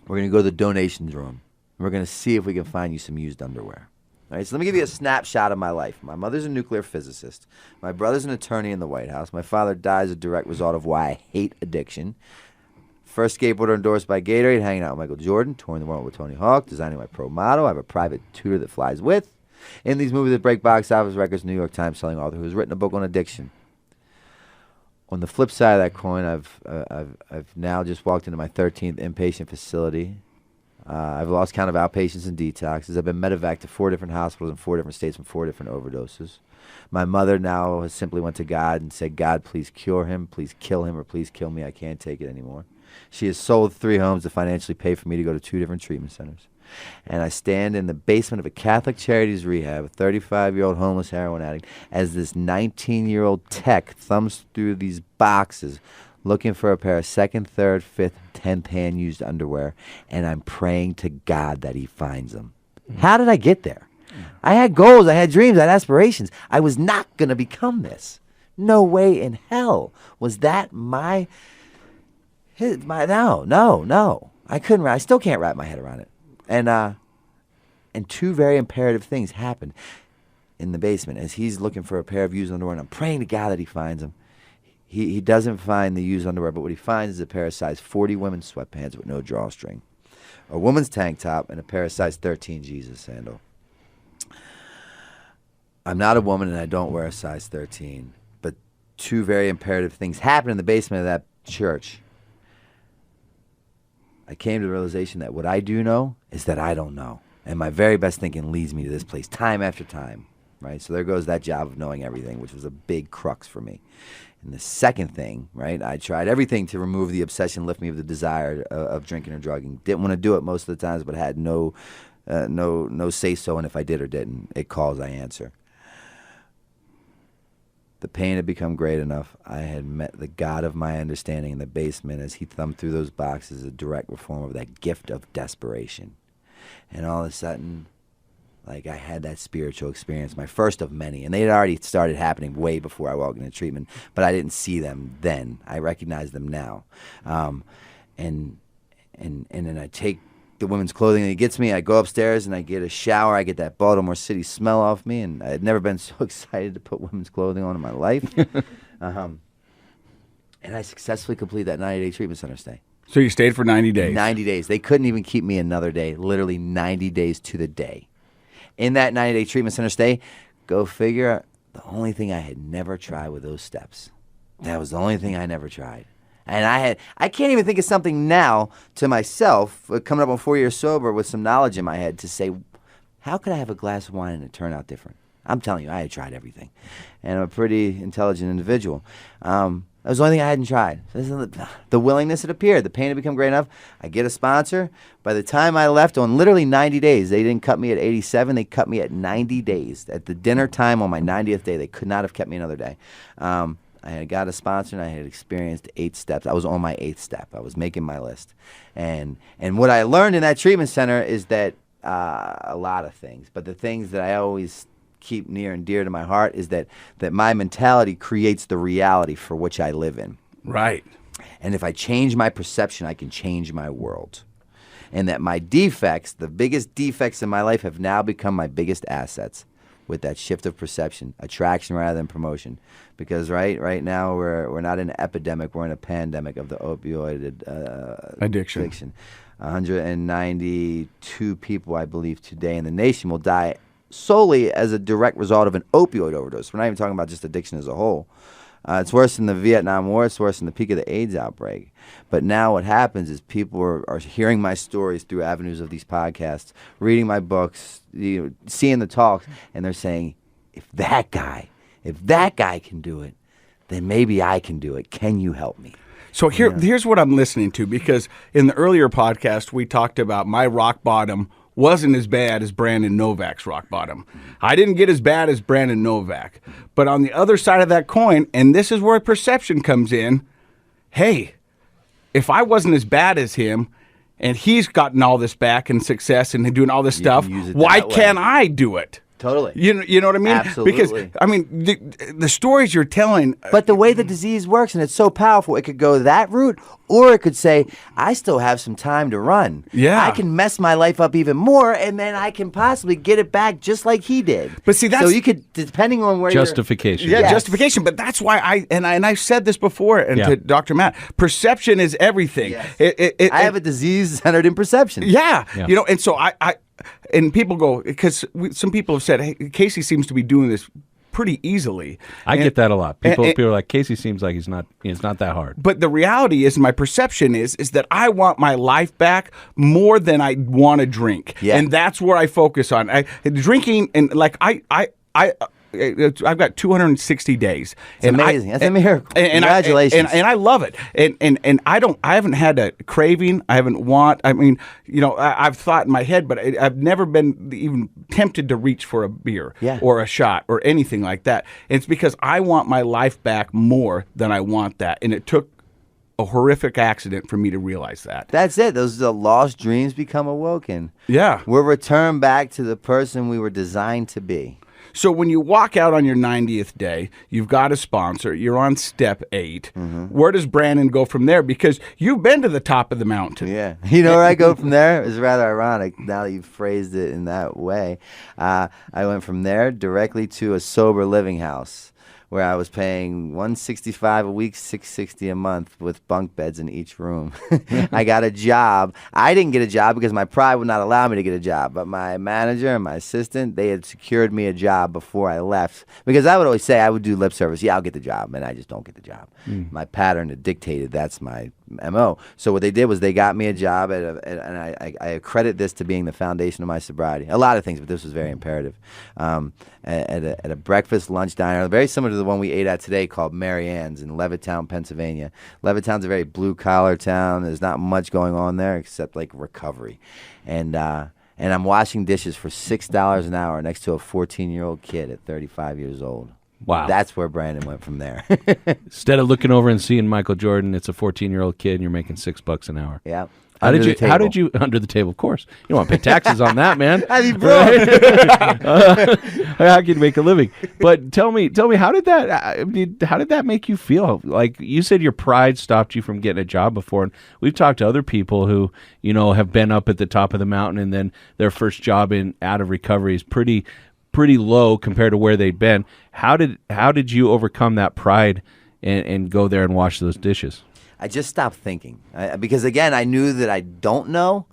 We're going to go to the donations room. We're going to see if we can find you some used underwear." All right, so let me give you a snapshot of my life. My mother's a nuclear physicist. My brother's an attorney in the White House. My father died as a direct result of why I hate addiction. First skateboarder endorsed by Gatorade, hanging out with Michael Jordan, touring the world with Tony Hawk, designing my pro model. I have a private tutor that flies with. In these movies that break box office records, New York Times selling author who's written a book on addiction. On the flip side of that coin, I've now just walked into my 13th inpatient facility. I've lost count of outpatients and detoxes. I've been medevaced to 4 different hospitals in 4 different states from 4 different overdoses. My mother now has simply went to God and said, "God, please cure him, please kill him, or please kill me. I can't take it anymore." She has sold 3 homes to financially pay for me to go to 2 different treatment centers. And I stand in the basement of a Catholic Charities rehab, a 35-year-old homeless heroin addict, as this 19-year-old tech thumbs through these boxes looking for a pair of 2nd, 3rd, 5th, 10th hand used underwear, and I'm praying to God that he finds them. How did I get there? I had goals, I had dreams, I had aspirations. I was not going to become this. No way in hell was that no. I couldn't. I still can't wrap my head around it. And 2 very imperative things happened in the basement as he's looking for a pair of used underwear, and I'm praying to God that he finds them. He doesn't find the used underwear, but what he finds is a pair of size 40 women's sweatpants with no drawstring, a woman's tank top, and a pair of size 13 Jesus sandal. I'm not a woman, and I don't wear a size 13, but 2 very imperative things happened in the basement of that church. I came to the realization that what I do know is that I don't know. And my very best thinking leads me to this place time after time. right? So there goes that job of knowing everything, which was a big crux for me. And the second thing, right, I tried everything to remove the obsession, lift me of the desire of drinking or drugging. Didn't want to do it most of the times, but had no say-so, and if I did or didn't, it calls, I answer. The pain had become great enough. I had met the God of my understanding in the basement as he thumbed through those boxes, a direct reform of that gift of desperation. And all of a sudden, like, I had that spiritual experience, my first of many, and they had already started happening way before I walked into treatment, but I didn't see them then. I recognize them now. And then I take the women's clothing and it gets me. I go upstairs and I get a shower. I get that Baltimore City smell off me, and I had never been so excited to put women's clothing on in my life. And I successfully completed that 90-day treatment center stay. So you stayed for 90 days. 90 days. They couldn't even keep me another day, literally 90 days to the day. In that 90-day treatment center stay, go figure, the only thing I had never tried were those steps. That was the only thing I never tried. And I can't even think of something now to myself, coming up on 4 years sober with some knowledge in my head, to say, how could I have a glass of wine and it turn out different? I'm telling you, I had tried everything. And I'm a pretty intelligent individual. That was the only thing I hadn't tried. The willingness had appeared. The pain had become great enough. I get a sponsor. By the time I left on literally 90 days, they didn't cut me at 87. They cut me at 90 days. At the dinner time on my 90th day, they could not have kept me another day. I had got a sponsor, and I had experienced 8 steps. I was on my 8th step. I was making my list. And what I learned in that treatment center is that a lot of things. But the things that I always keep near and dear to my heart is that my mentality creates the reality for which I live in. Right. And if I change my perception, I can change my world. And that my defects, the biggest defects in my life, have now become my biggest assets with that shift of perception, attraction rather than promotion. Because right now we're not in an epidemic, we're in a pandemic of the opioid addiction. 192 people, I believe, today in the nation will die solely as a direct result of an opioid overdose. We're not even talking about just addiction as a whole. It's worse than the Vietnam War. It's worse than the peak of the AIDS outbreak. But now what happens is people are hearing my stories through avenues of these podcasts, reading my books, seeing the talks, and they're saying, if that guy can do it, then maybe I can do it. Can you help me? So here's what I'm listening to, because in the earlier podcast, we talked about my rock bottom wasn't as bad as Brandon Novack's rock bottom. I didn't get as bad as Brandon Novack. But on the other side of that coin, and this is where perception comes in, hey, if I wasn't as bad as him, and he's gotten all this back and success and doing all this stuff, why can't I do it? Totally. You know what I mean? Absolutely. Because, I mean, the stories you're telling. But the way the disease works, and it's so powerful, it could go that route, or it could say, I still have some time to run. Yeah. I can mess my life up even more, and then I can possibly get it back just like he did. But see, that's. So you could, depending on where justification. Yeah, Yes. justification. But that's why I've said this before, and to Dr. Matt, perception is everything. Yes. I have a disease centered in perception. Yeah. And so and people go, because some people have said, hey, Casey seems to be doing this pretty easily. I get that a lot. People are like, Casey seems like it's not that hard. But the reality is, my perception is that I want my life back more than I want to drink. Yeah. And that's where I focus on. Drinking, and like I've got 260 days. It's amazing. That's a miracle. Congratulations. And I love it. And I haven't had a craving. I haven't I've thought in my head, but I've never been even tempted to reach for a beer or a shot or anything like that. And it's because I want my life back more than I want that. And it took a horrific accident for me to realize that. That's it. Those the lost dreams become awoken. Yeah. We're returned back to the person we were designed to be. So when you walk out on your 90th day, you've got a sponsor, you're on step 8. Mm-hmm. Where does Brandon go from there? Because you've been to the top of the mountain. Yeah. You know where I go from there? It's rather ironic now that you've phrased it in that way. I went from there directly to a sober living house, where I was paying $165 a week, $660 a month with bunk beds in each room. I got a job. I didn't get a job because my pride would not allow me to get a job. But my manager and my assistant, they had secured me a job before I left. Because I would always say I would do lip service. Yeah, I'll get the job. And I just don't get the job. My pattern had dictated that's my MO. So what they did was they got me a job and I accredit this to being the foundation of my sobriety. A lot of things, but this was very imperative. At a breakfast lunch diner, very similar to the one we ate at today, called Mary Ann's in Levittown, Pennsylvania. Levittown's a very blue collar town. There's not much going on there except like recovery, and I'm washing dishes for $6 an hour next to a 14-year-old kid at 35 years old. Wow. That's where Brandon went from there. Instead of looking over and seeing Michael Jordan, it's a 14-year-old kid and you're making $6 an hour. Yeah. How did you under the table? Of course, you don't want to pay taxes on that, man. I mean, bro, how can you make a living? But tell me, how did that make you feel? Like you said, your pride stopped you from getting a job before, and we've talked to other people who have been up at the top of the mountain, and then their first job out of recovery is pretty low compared to where they'd been. How did you overcome that pride and go there and wash those dishes? I just stopped thinking because, again, I knew that I don't know,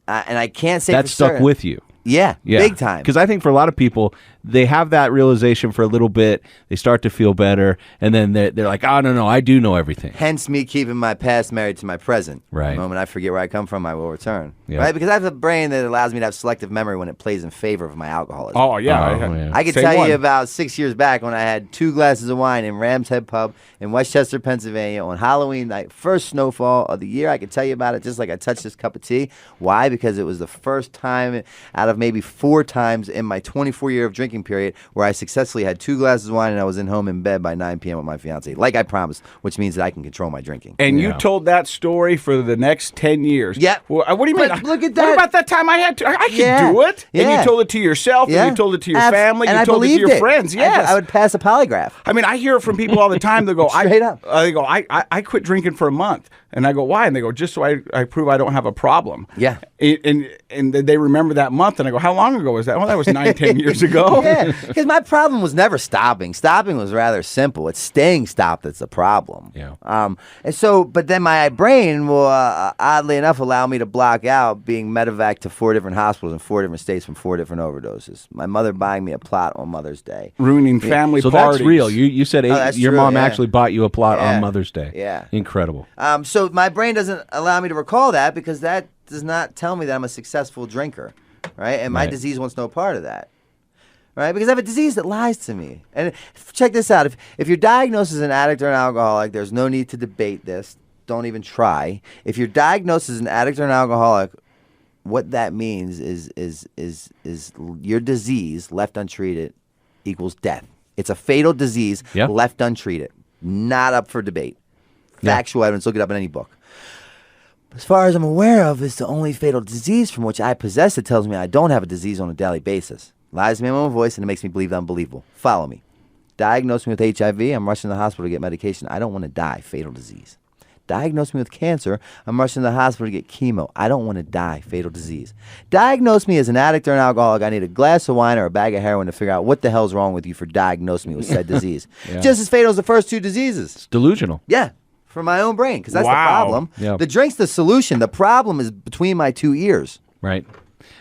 and I can't say that for stuck certain. with you. Yeah, big time. Because I think for a lot of people, they have that realization for a little bit. They start to feel better, and then they're like, oh, no, I do know everything. Hence me keeping my past married to my present. Right. The moment I forget where I come from, I will return. Yep. Right? Because I have a brain that allows me to have selective memory when it plays in favor of my alcoholism. Oh, yeah. yeah. I can tell you about 6 years back when I had 2 glasses of wine in Ram's Head Pub in Westchester, Pennsylvania on Halloween night, first snowfall of the year. I can tell you about it just like I touched this cup of tea. Why? Because it was the first time out of maybe 4 times in my 24-year of drinking period where I successfully had 2 glasses of wine and I was home in bed by 9 p.m. with my fiance, like I promised, which means that I can control my drinking. And you told that story for the next 10 years. Yeah. Well, what do you mean? But look at that. What about that time I had to? I could Yeah. do it. And Yeah. you told it to yourself, and you told it to your family, and you I told it to believed your friends. Yes. I would pass a polygraph. I mean, I hear it from people all the time. They go, Straight up. They go, I quit drinking for a month. And I go, why? And they go, just so I prove I don't have a problem. Yeah. And they remember that month. And I go, how long ago was that? Well, that was 9-10 years ago. Yeah, because my problem was never stopping. Stopping was rather simple. It's staying stopped that's the problem. Yeah. And so, but then my brain will, oddly enough, allow me to block out being medevac to 4 different hospitals in 4 different states from 4 different overdoses. My mother buying me a plot on Mother's Day. Ruining family So parties. that's real. You said that's your true, mom yeah. actually bought you a plot Yeah. on Mother's Day. Yeah. Incredible. So my brain doesn't allow me to recall that because that does not tell me that I'm a successful drinker, right? And my Right. disease wants no part of that, right? Because I have a disease that lies to me. And check this out. If you're diagnosed as an addict or an alcoholic, there's no need to debate this. Don't even try. If you're diagnosed as an addict or an alcoholic, what that means is your disease left untreated equals death. It's a fatal disease left untreated. Not up for debate. Factual evidence, look it up in any book. As far as I'm aware of, it's the only fatal disease from which I possess that tells me I don't have a disease on a daily basis. Lies to me in my own voice and it makes me believe the unbelievable. Follow me. Diagnose me with HIV, I'm rushing to the hospital to get medication. I don't want to die. Fatal disease. Diagnose me with cancer, I'm rushing to the hospital to get chemo. I don't want to die. Fatal disease. Diagnose me as an addict or an alcoholic. I need a glass of wine or a bag of heroin to figure out what the hell's wrong with you for diagnosing me with said disease. Just as fatal as the first 2 diseases. It's delusional. Yeah, for my own brain, because that's the Wow. problem. Yep. The drink's the solution. The problem is between my 2 ears. Right.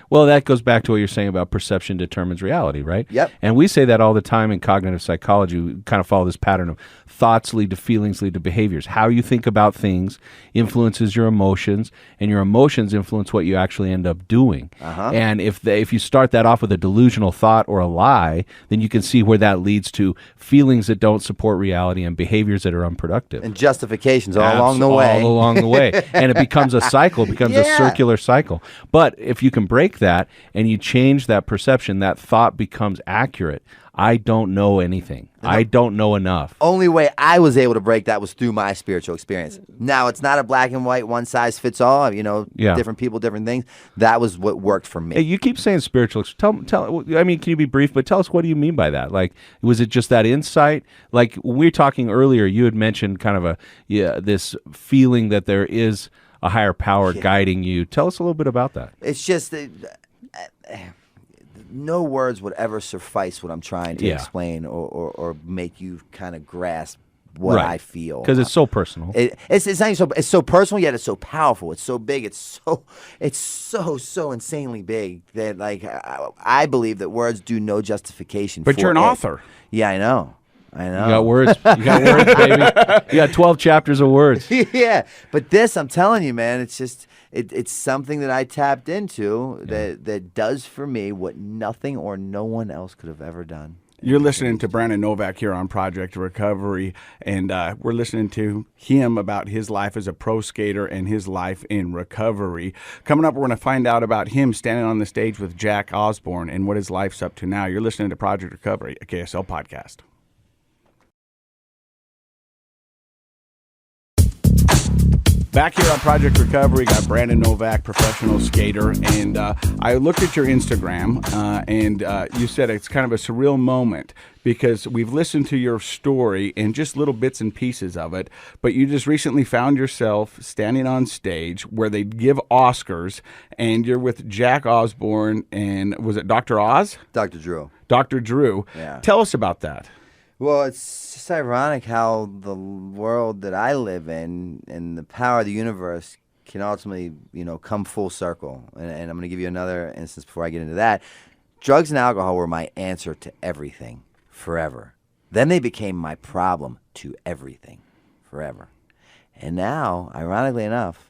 Well, that goes back to what you're saying about perception determines reality, right? Yep. And we say that all the time in cognitive psychology. We kind of follow this pattern of thoughts lead to feelings, lead to behaviors. How you think about things influences your emotions, and your emotions influence what you actually end up doing. And if you start that off with a delusional thought or a lie, then you can see where that leads to feelings that don't support reality and behaviors that are unproductive. And justifications all along the way. All along the way. And it becomes a cycle, it becomes a circular cycle. But if you can break that and you change that perception, that thought becomes accurate. I don't know anything. I don't know enough. Only way I was able to break that was through my spiritual experience. Now, it's not a black and white, one size fits all, different people, different things. That was what worked for me. Hey, you keep saying spiritual. Tell. I mean, can you be brief? But tell us, what do you mean by that? Like, was it just that insight? Like, when we were talking earlier, you had mentioned kind of this feeling that there is a higher power guiding you. Tell us a little bit about that. It's just no words would ever suffice what I'm trying to explain or make you kind of grasp what I feel. Because it's so personal. It's not even so. It's so personal, yet it's so powerful. It's so big. It's so insanely big that I believe that words do no justification. But for you're an it. author. Yeah, I know. I know. You got words. You got words, baby. You got 12 chapters of words. Yeah, but this, I'm telling you, man, it's just it's something that I tapped into that does for me what nothing or no one else could have ever done. You're listening to Brandon Novak here on Project Recovery, and we're listening to him about his life as a pro skater and his life in recovery. Coming up, we're going to find out about him standing on the stage with Jack Osborne and what his life's up to now. You're listening to Project Recovery, a KSL podcast. Back here on Project Recovery, got Brandon Novak, professional skater, and I looked at your Instagram, and you said it's kind of a surreal moment because we've listened to your story and just little bits and pieces of it, but you just recently found yourself standing on stage where they give Oscars, and you're with Jack Osborne, and was it Dr. Oz? Dr. Drew. Dr. Drew. Yeah. Tell us about that. Well, it's just ironic how the world that I live in and the power of the universe can ultimately, come full circle. And I'm going to give you another instance before I get into that. Drugs and alcohol were my answer to everything forever. Then they became my problem to everything forever. And now, ironically enough,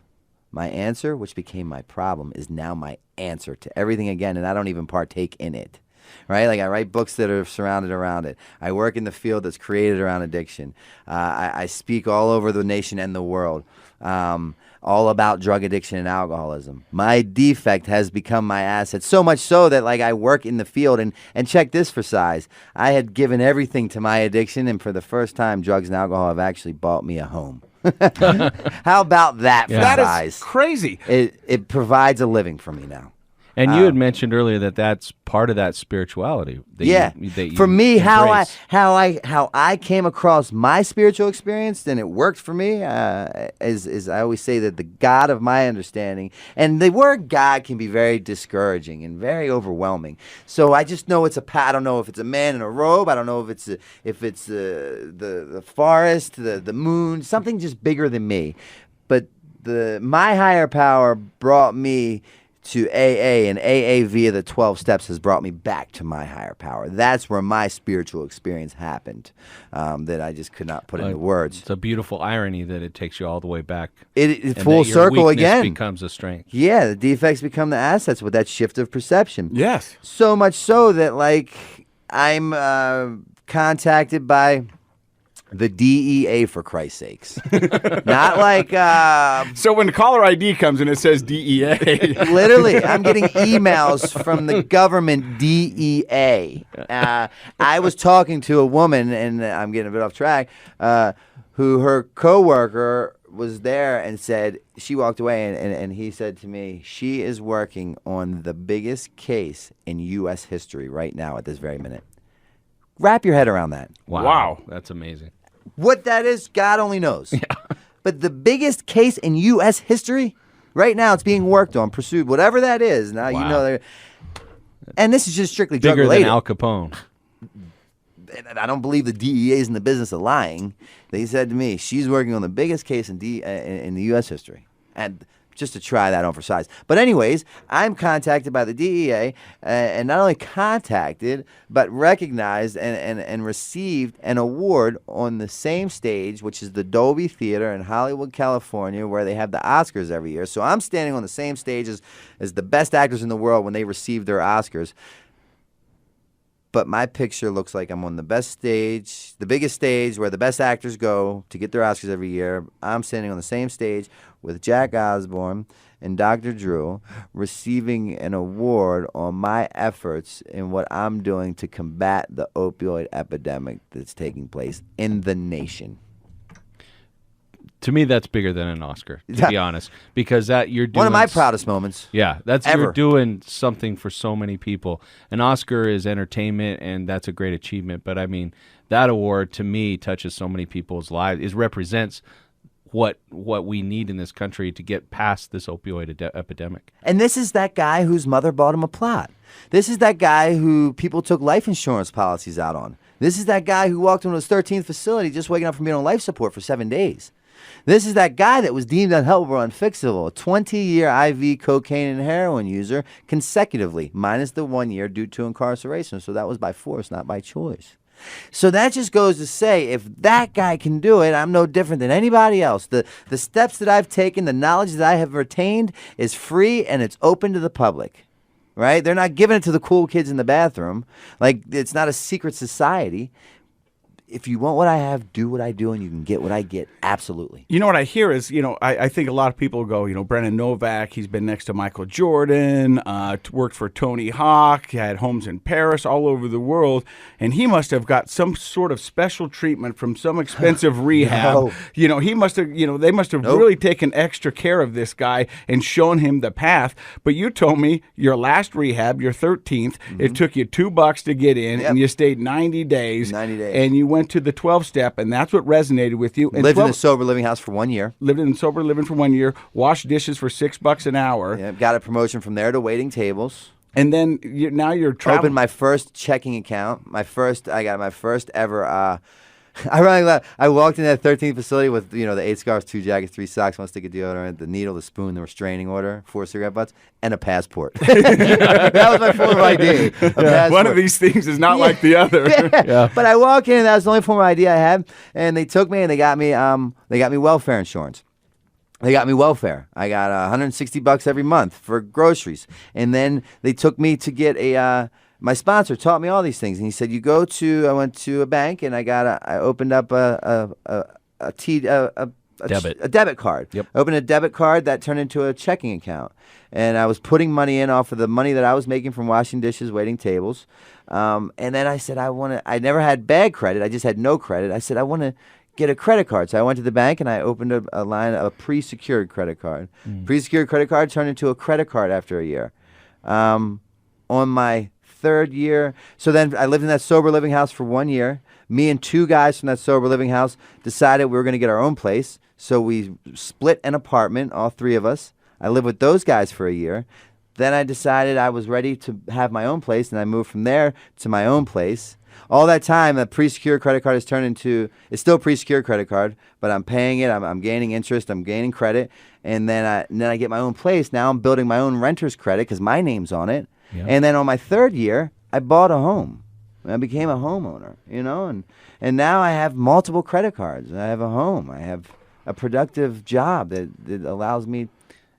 my answer, which became my problem, is now my answer to everything again, and I don't even partake in it. Right? Like I write books that are surrounded around it. I work in the field that's created around addiction. I speak all over the nation and the world, all about drug addiction and alcoholism. My defect has become my asset, so much so that I work in the field. And check this for size. I had given everything to my addiction, and for the first time, drugs and alcohol have actually bought me a home. How about that for size? That is crazy. It provides a living for me now. And you had mentioned earlier that that's part of that spirituality. For me, how I came across my spiritual experience, and it worked for me. Is I always say that the God of my understanding, and the word God can be very discouraging and very overwhelming. So I just know it's I don't know if it's a man in a robe. I don't know if it's the forest, the moon, something just bigger than me. But my higher power brought me to AA, and AA via the 12 steps has brought me back to my higher power. That's where my spiritual experience happened, that I just could not put into words. It's a beautiful irony that it takes you all the way back. It full circle again. Becomes a strength. Yeah, the defects become the assets with that shift of perception. Yes. So much so that I'm contacted by the DEA, for Christ's sakes. Not So when the caller ID comes and it says DEA. Literally, I'm getting emails from the government DEA. I was talking to a woman, and I'm getting a bit off track, who her coworker was there and said, she walked away, and he said to me, she is working on the biggest case in U.S. history right now at this very minute. Wrap your head around that. Wow. That's amazing. What that is, God only knows. Yeah. But the biggest case in U.S. history, right now it's being worked on, pursued, whatever that is. Now, and this is just strictly drug related. Bigger than Al Capone. And I don't believe the DEA is in the business of lying. They said to me, she's working on the biggest case in the U.S. history. And just to try that on for size. But anyways, I'm contacted by the DEA, and not only contacted, but recognized and received an award on the same stage, which is the Dolby Theater in Hollywood, California, where they have the Oscars every year. So I'm standing on the same stage as the best actors in the world when they receive their Oscars. But my picture looks like I'm on the best stage, the biggest stage where the best actors go to get their Oscars every year. I'm standing on the same stage with Jack Osborne and Dr. Drew, receiving an award on my efforts in what I'm doing to combat the opioid epidemic that's taking place in the nation. To me, that's bigger than an Oscar, to be honest, because you're doing one of my proudest moments. Yeah, ever. You're doing something for so many people. An Oscar is entertainment, and that's a great achievement. But I mean, that award to me touches so many people's lives. It represents what we need in this country to get past this opioid epidemic. And this is that guy whose mother bought him a plot. This is that guy who people took life insurance policies out on. This is that guy who walked into his 13th facility just waking up from being on life support for 7 days. This is that guy that was deemed unhelpable or unfixable, a 20-year IV cocaine and heroin user consecutively, minus the 1 year due to incarceration. So that was by force, not by choice. So that just goes to say, if that guy can do it, I'm no different than anybody else. The steps that I've taken, the knowledge that I have retained is free and it's open to the public. Right? They're not giving it to the cool kids in the bathroom. Like, it's not a secret society. If you want what I have, do what I do, and you can get what I get. Absolutely. You know what I hear is, I think a lot of people go, Brennan Novak, he's been next to Michael Jordan, worked for Tony Hawk, had homes in Paris, all over the world, and he must have got some sort of special treatment from some expensive rehab. No. He must have, they must have really taken extra care of this guy and shown him the path. But you told me your last rehab, your 13th, it took you $2 to get in, and you stayed 90 days. 90 days. And you went to the 12-step, and that's what resonated with you. And lived in a sober living house for 1 year. Lived in sober living for 1 year. Washed dishes for $6 an hour. Yeah, got a promotion from there to waiting tables. And then now you're traveling. Opened my first checking account. I got my first ever. I walked in that 13th facility with the 8 scarves, 2 jackets, 3 socks, 1 stick of deodorant, the needle, the spoon, the restraining order, 4 cigarette butts, and a passport. That was my form of ID. One of these things is not like the other. Yeah. But I walk in, and that was the only form of ID I had, and they took me and they got me welfare insurance. They got me welfare. I got $160 every month for groceries, and then they took me to get a. My sponsor taught me all these things, and he said, I went to a bank, and I opened up a debit card. Yep. I opened a debit card that turned into a checking account, and I was putting money in off of the money that I was making from washing dishes, waiting tables, and then I said, I never had bad credit. I just had no credit. I said, I want to get a credit card. So I went to the bank, and I opened a pre-secured credit card. Pre-secured credit card turned into a credit card after a year. On my 3rd year. So then I lived in that sober living house for 1 year. Me and 2 guys from that sober living house decided we were going to get our own place. So we split an apartment, all 3 of us. I lived with those guys for a year. Then I decided I was ready to have my own place, and I moved from there to my own place. All that time, the pre-secured credit card has turned into, it's still a pre-secured credit card, but I'm paying it, I'm gaining interest, I'm gaining credit, and then I get my own place. Now I'm building my own renter's credit because my name's on it. Yeah. And then on my 3rd year, I bought a home. I became a homeowner, and now I have multiple credit cards. I have a home. I have a productive job that allows me.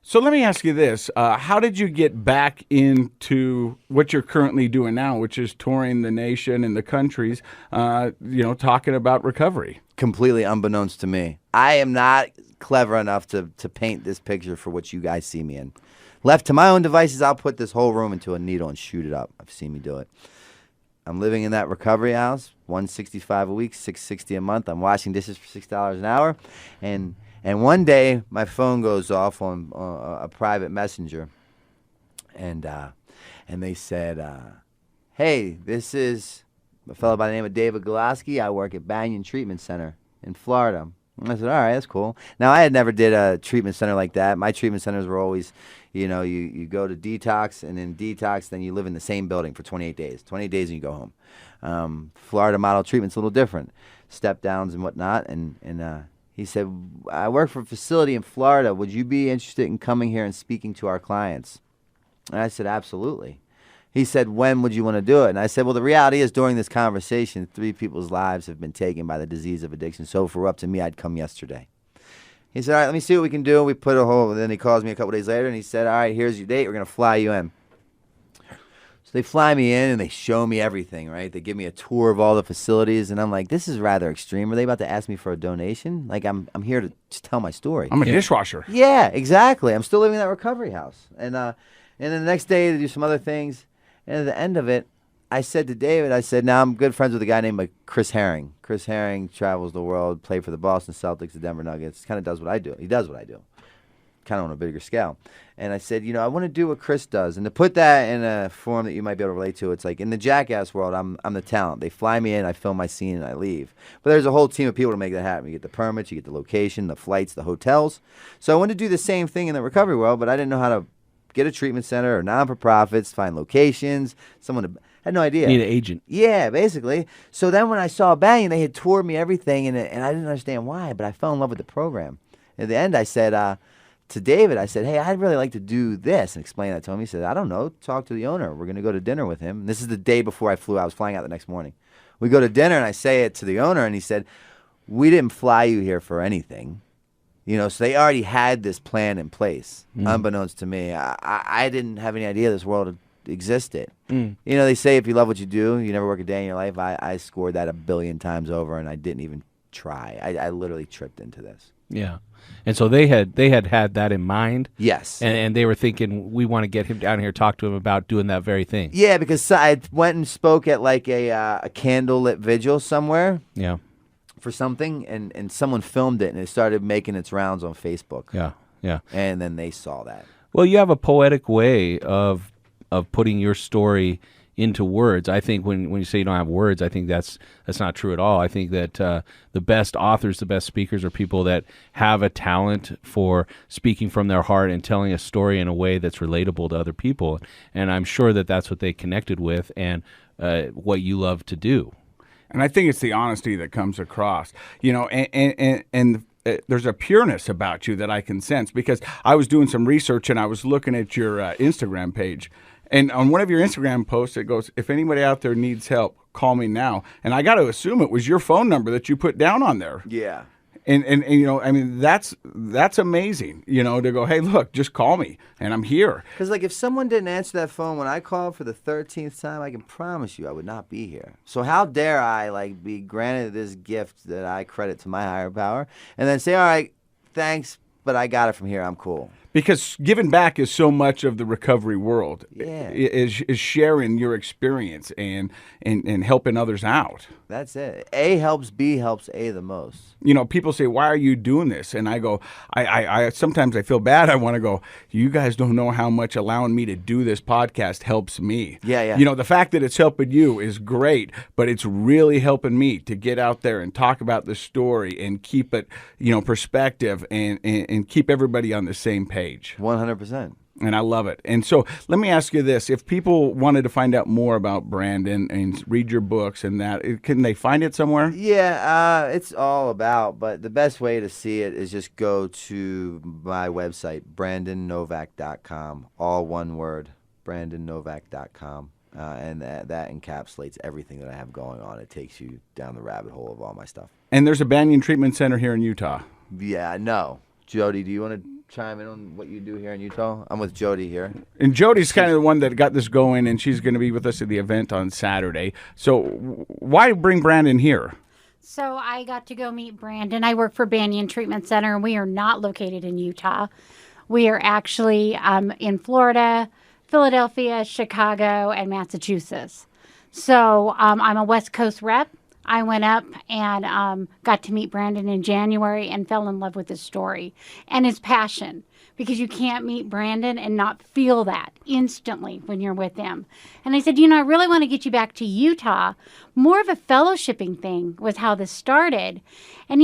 So let me ask you this. How did you get back into what you're currently doing now, which is touring the nation and the countries, talking about recovery? Completely unbeknownst to me. I am not clever enough to paint this picture for what you guys see me in. Left to my own devices, I'll put this whole room into a needle and shoot it up. I've seen me do it. I'm living in that recovery house, $165 a week, $660 a month. I'm washing dishes for $6 an hour, and one day my phone goes off on a private messenger, and they said, "Hey, this is a fellow by the name of David Golaski. I work at Banyan Treatment Center in Florida." And I said, all right, that's cool. Now, I had never did a treatment center like that. My treatment centers were always, you go to detox, and in detox, then you live in the same building for 28 days. 28 days and you go home. Florida model treatment's a little different. Step downs and whatnot. And he said, I work for a facility in Florida. Would you be interested in coming here and speaking to our clients? And I said, absolutely. He said, when would you want to do it? And I said, well, the reality is during this conversation, 3 people's lives have been taken by the disease of addiction. So if it were up to me, I'd come yesterday. He said, all right, let me see what we can do. We put a whole, then he calls me a couple days later, and he said, all right, here's your date. We're going to fly you in. So they fly me in, and they show me everything, right? They give me a tour of all the facilities, and I'm like, this is rather extreme. Are they about to ask me for a donation? Like, I'm here to just tell my story. I'm a dishwasher. Yeah, exactly. I'm still living in that recovery house. And then the next day, they do some other things. And at the end of it, I said to David, now I'm good friends with a guy named Chris Herring. Chris Herring travels the world, played for the Boston Celtics, the Denver Nuggets, kind of does what I do. He does what I do, kind of on a bigger scale. And I said, I want to do what Chris does. And to put that in a form that you might be able to relate to, it's like in the Jackass world, I'm the talent. They fly me in, I film my scene, and I leave. But there's a whole team of people to make that happen. You get the permits, you get the location, the flights, the hotels. So I wanted to do the same thing in the recovery world, but I didn't know how to get a treatment center or non-for-profits, find locations, I had no idea. Need an agent. Yeah, basically. So then when I saw Banyan, they had toured me everything, and I didn't understand why, but I fell in love with the program. At the end, I said to David, hey, I'd really like to do this, and explain that to him. He said, I don't know, talk to the owner. We're going to go to dinner with him. And this is the day before I flew. I was flying out the next morning. We go to dinner, and I say it to the owner, and he said, we didn't fly you here for anything. So they already had this plan in place, unbeknownst to me. I didn't have any idea this world existed. They say if you love what you do, you never work a day in your life. I scored that 1 billion times over, and I didn't even try. I literally tripped into this. Yeah. And so they had that in mind. Yes. And they were thinking, we want to get him down here, talk to him about doing that very thing. Yeah, because I went and spoke at like a candlelit vigil somewhere. Yeah. For something, and someone filmed it, and it started making its rounds on Facebook. Yeah, yeah. And then they saw that. Well, you have a poetic way of putting your story into words. I think when you say you don't have words, I think that's not true at all. I think that the best authors, the best speakers are people that have a talent for speaking from their heart and telling a story in a way that's relatable to other people. And I'm sure that that's what they connected with and what you love to do. And I think it's the honesty that comes across, and there's a pureness about you that I can sense, because I was doing some research and I was looking at your Instagram page. And on one of your Instagram posts, it goes, if anybody out there needs help, call me now. And I got to assume it was your phone number that you put down on there. Yeah. And that's amazing, to go, hey, look, just call me and I'm here. Because if someone didn't answer that phone when I called for the 13th time, I can promise you I would not be here. So how dare I be granted this gift that I credit to my higher power and then say, all right, thanks, but I got it from here. I'm cool. Because giving back is so much of the recovery world. Yeah. Is sharing your experience and helping others out. That's it. A helps B helps A the most. People say, why are you doing this? And I go, I sometimes I feel bad. I want to go, you guys don't know how much allowing me to do this podcast helps me. Yeah. The fact that it's helping you is great, but it's really helping me to get out there and talk about the story and keep it, perspective and keep everybody on the same page. 100%. And I love it. And so let me ask you this. If people wanted to find out more about Brandon and read your books and that, can they find it somewhere? Yeah, it's all about, but the best way to see it is just go to my website, brandonnovack.com, all one word, brandonnovack.com. And that encapsulates everything that I have going on. It takes you down the rabbit hole of all my stuff. And there's a Banyan Treatment Center here in Utah. Yeah, no. Jody, do you want to chime in on what you do here in Utah? I'm with Jody here. And Jody's kind of the one that got this going, and she's going to be with us at the event on Saturday. So why bring Brandon here? So I got to go meet Brandon. I work for Banyan Treatment Center, and we are not located in Utah. We are actually in Florida, Philadelphia, Chicago, and Massachusetts. So I'm a West Coast rep. I went up and got to meet Brandon in January and fell in love with his story and his passion, because you can't meet Brandon and not feel that instantly when you're with him. And I said, I really want to get you back to Utah. More of a fellowshipping thing was how this started. And,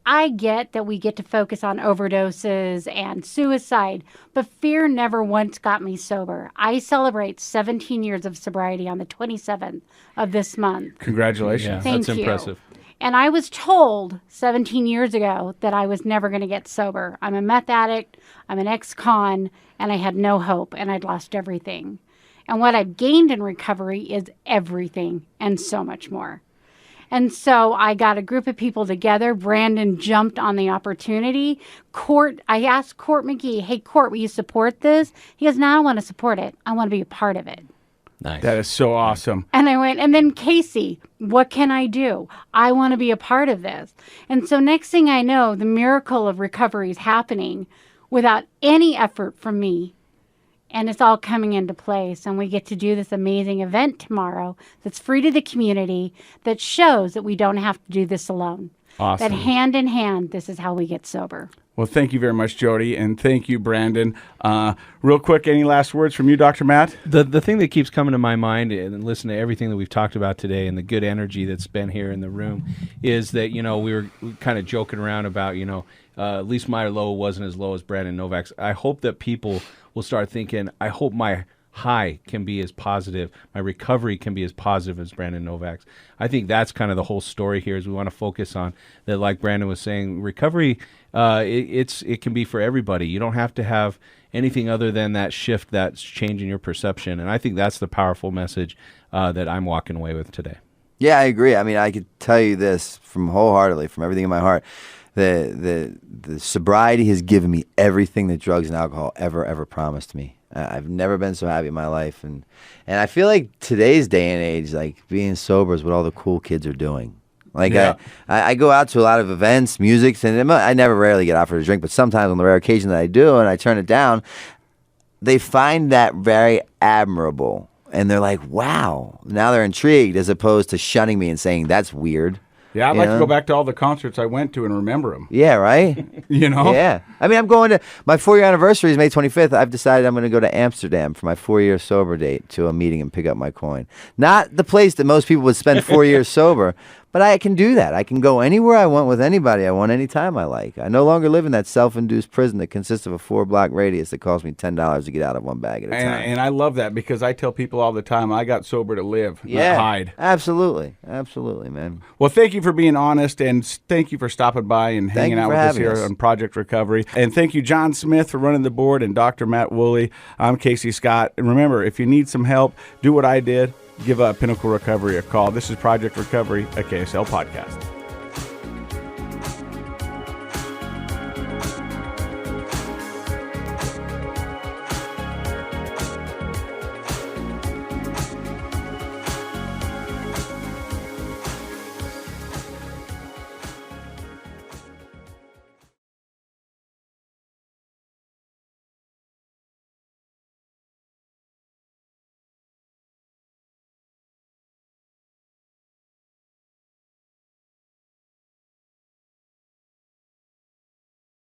I get that we get to focus on overdoses and suicide, but fear never once got me sober. I celebrate 17 years of sobriety on the 27th of this month. Congratulations. Yeah, Thank that's you. impressive. And I was told 17 years ago that I was never going to get sober. I'm a meth addict, I'm an ex-con, and I had no hope, and I'd lost everything. And what I've gained in recovery is everything and so much more. And so I got a group of people together. Brandon jumped on the opportunity. I asked Court McGee, hey, Court, will you support this? He goes, no, I don't want to support it. I want to be a part of it. Nice. That is so awesome. And I went, and then Casey, what can I do? I want to be a part of this. And so next thing I know, the miracle of recovery is happening without any effort from me. And it's all coming into place. And we get to do this amazing event tomorrow that's free to the community that shows that we don't have to do this alone. Awesome. That hand in hand, this is how we get sober. Well, thank you very much, Jody, and thank you, Brandon. Real quick, any last words from you, Dr. Matt? The thing that keeps coming to my mind, and listen to everything that we've talked about today and the good energy that's been here in the room, is that, we were kind of joking around about, at least my low wasn't as low as Brandon Novack's. I hope that people will start thinking, I hope my high can be as positive, my recovery can be as positive as Brandon Novack's. I think that's kind of the whole story here, is we want to focus on that, like Brandon was saying, recovery, it can be for everybody. You don't have to have anything other than that shift that's changing your perception. And I think that's the powerful message that I'm walking away with today. Yeah, I agree. I mean, I could tell you this from wholeheartedly, from everything in my heart. The sobriety has given me everything that drugs and alcohol ever promised me. I've never been so happy in my life, and I feel like today's day and age, like being sober is what all the cool kids are doing. Like I go out to a lot of events, musics, and I never rarely get offered a drink, but sometimes on the rare occasion that I do, and I turn it down, they find that very admirable, and they're like, "Wow!" Now they're intrigued, as opposed to shunning me and saying that's weird. Yeah, I'd like to go back to all the concerts I went to and remember them. Yeah, right? Yeah. I mean, I'm going to, my 4-year anniversary is May 25th. I've decided I'm going to go to Amsterdam for my 4-year sober date to a meeting and pick up my coin. Not the place that most people would spend 4 years sober, but I can do that. I can go anywhere I want with anybody I want anytime I like. I no longer live in that self-induced prison that consists of a 4-block radius that costs me $10 to get out of one bag at a time. And I love that because I tell people all the time, I got sober to live, not hide. Absolutely. Absolutely, man. Well, thank you for being honest, and thank you for stopping by and hanging out with us here on Project Recovery. And thank you, John Smith, for running the board, and Dr. Matt Woolley. I'm Casey Scott. And remember, if you need some help, do what I did. Give Pinnacle Recovery a call. This is Project Recovery, a KSL podcast.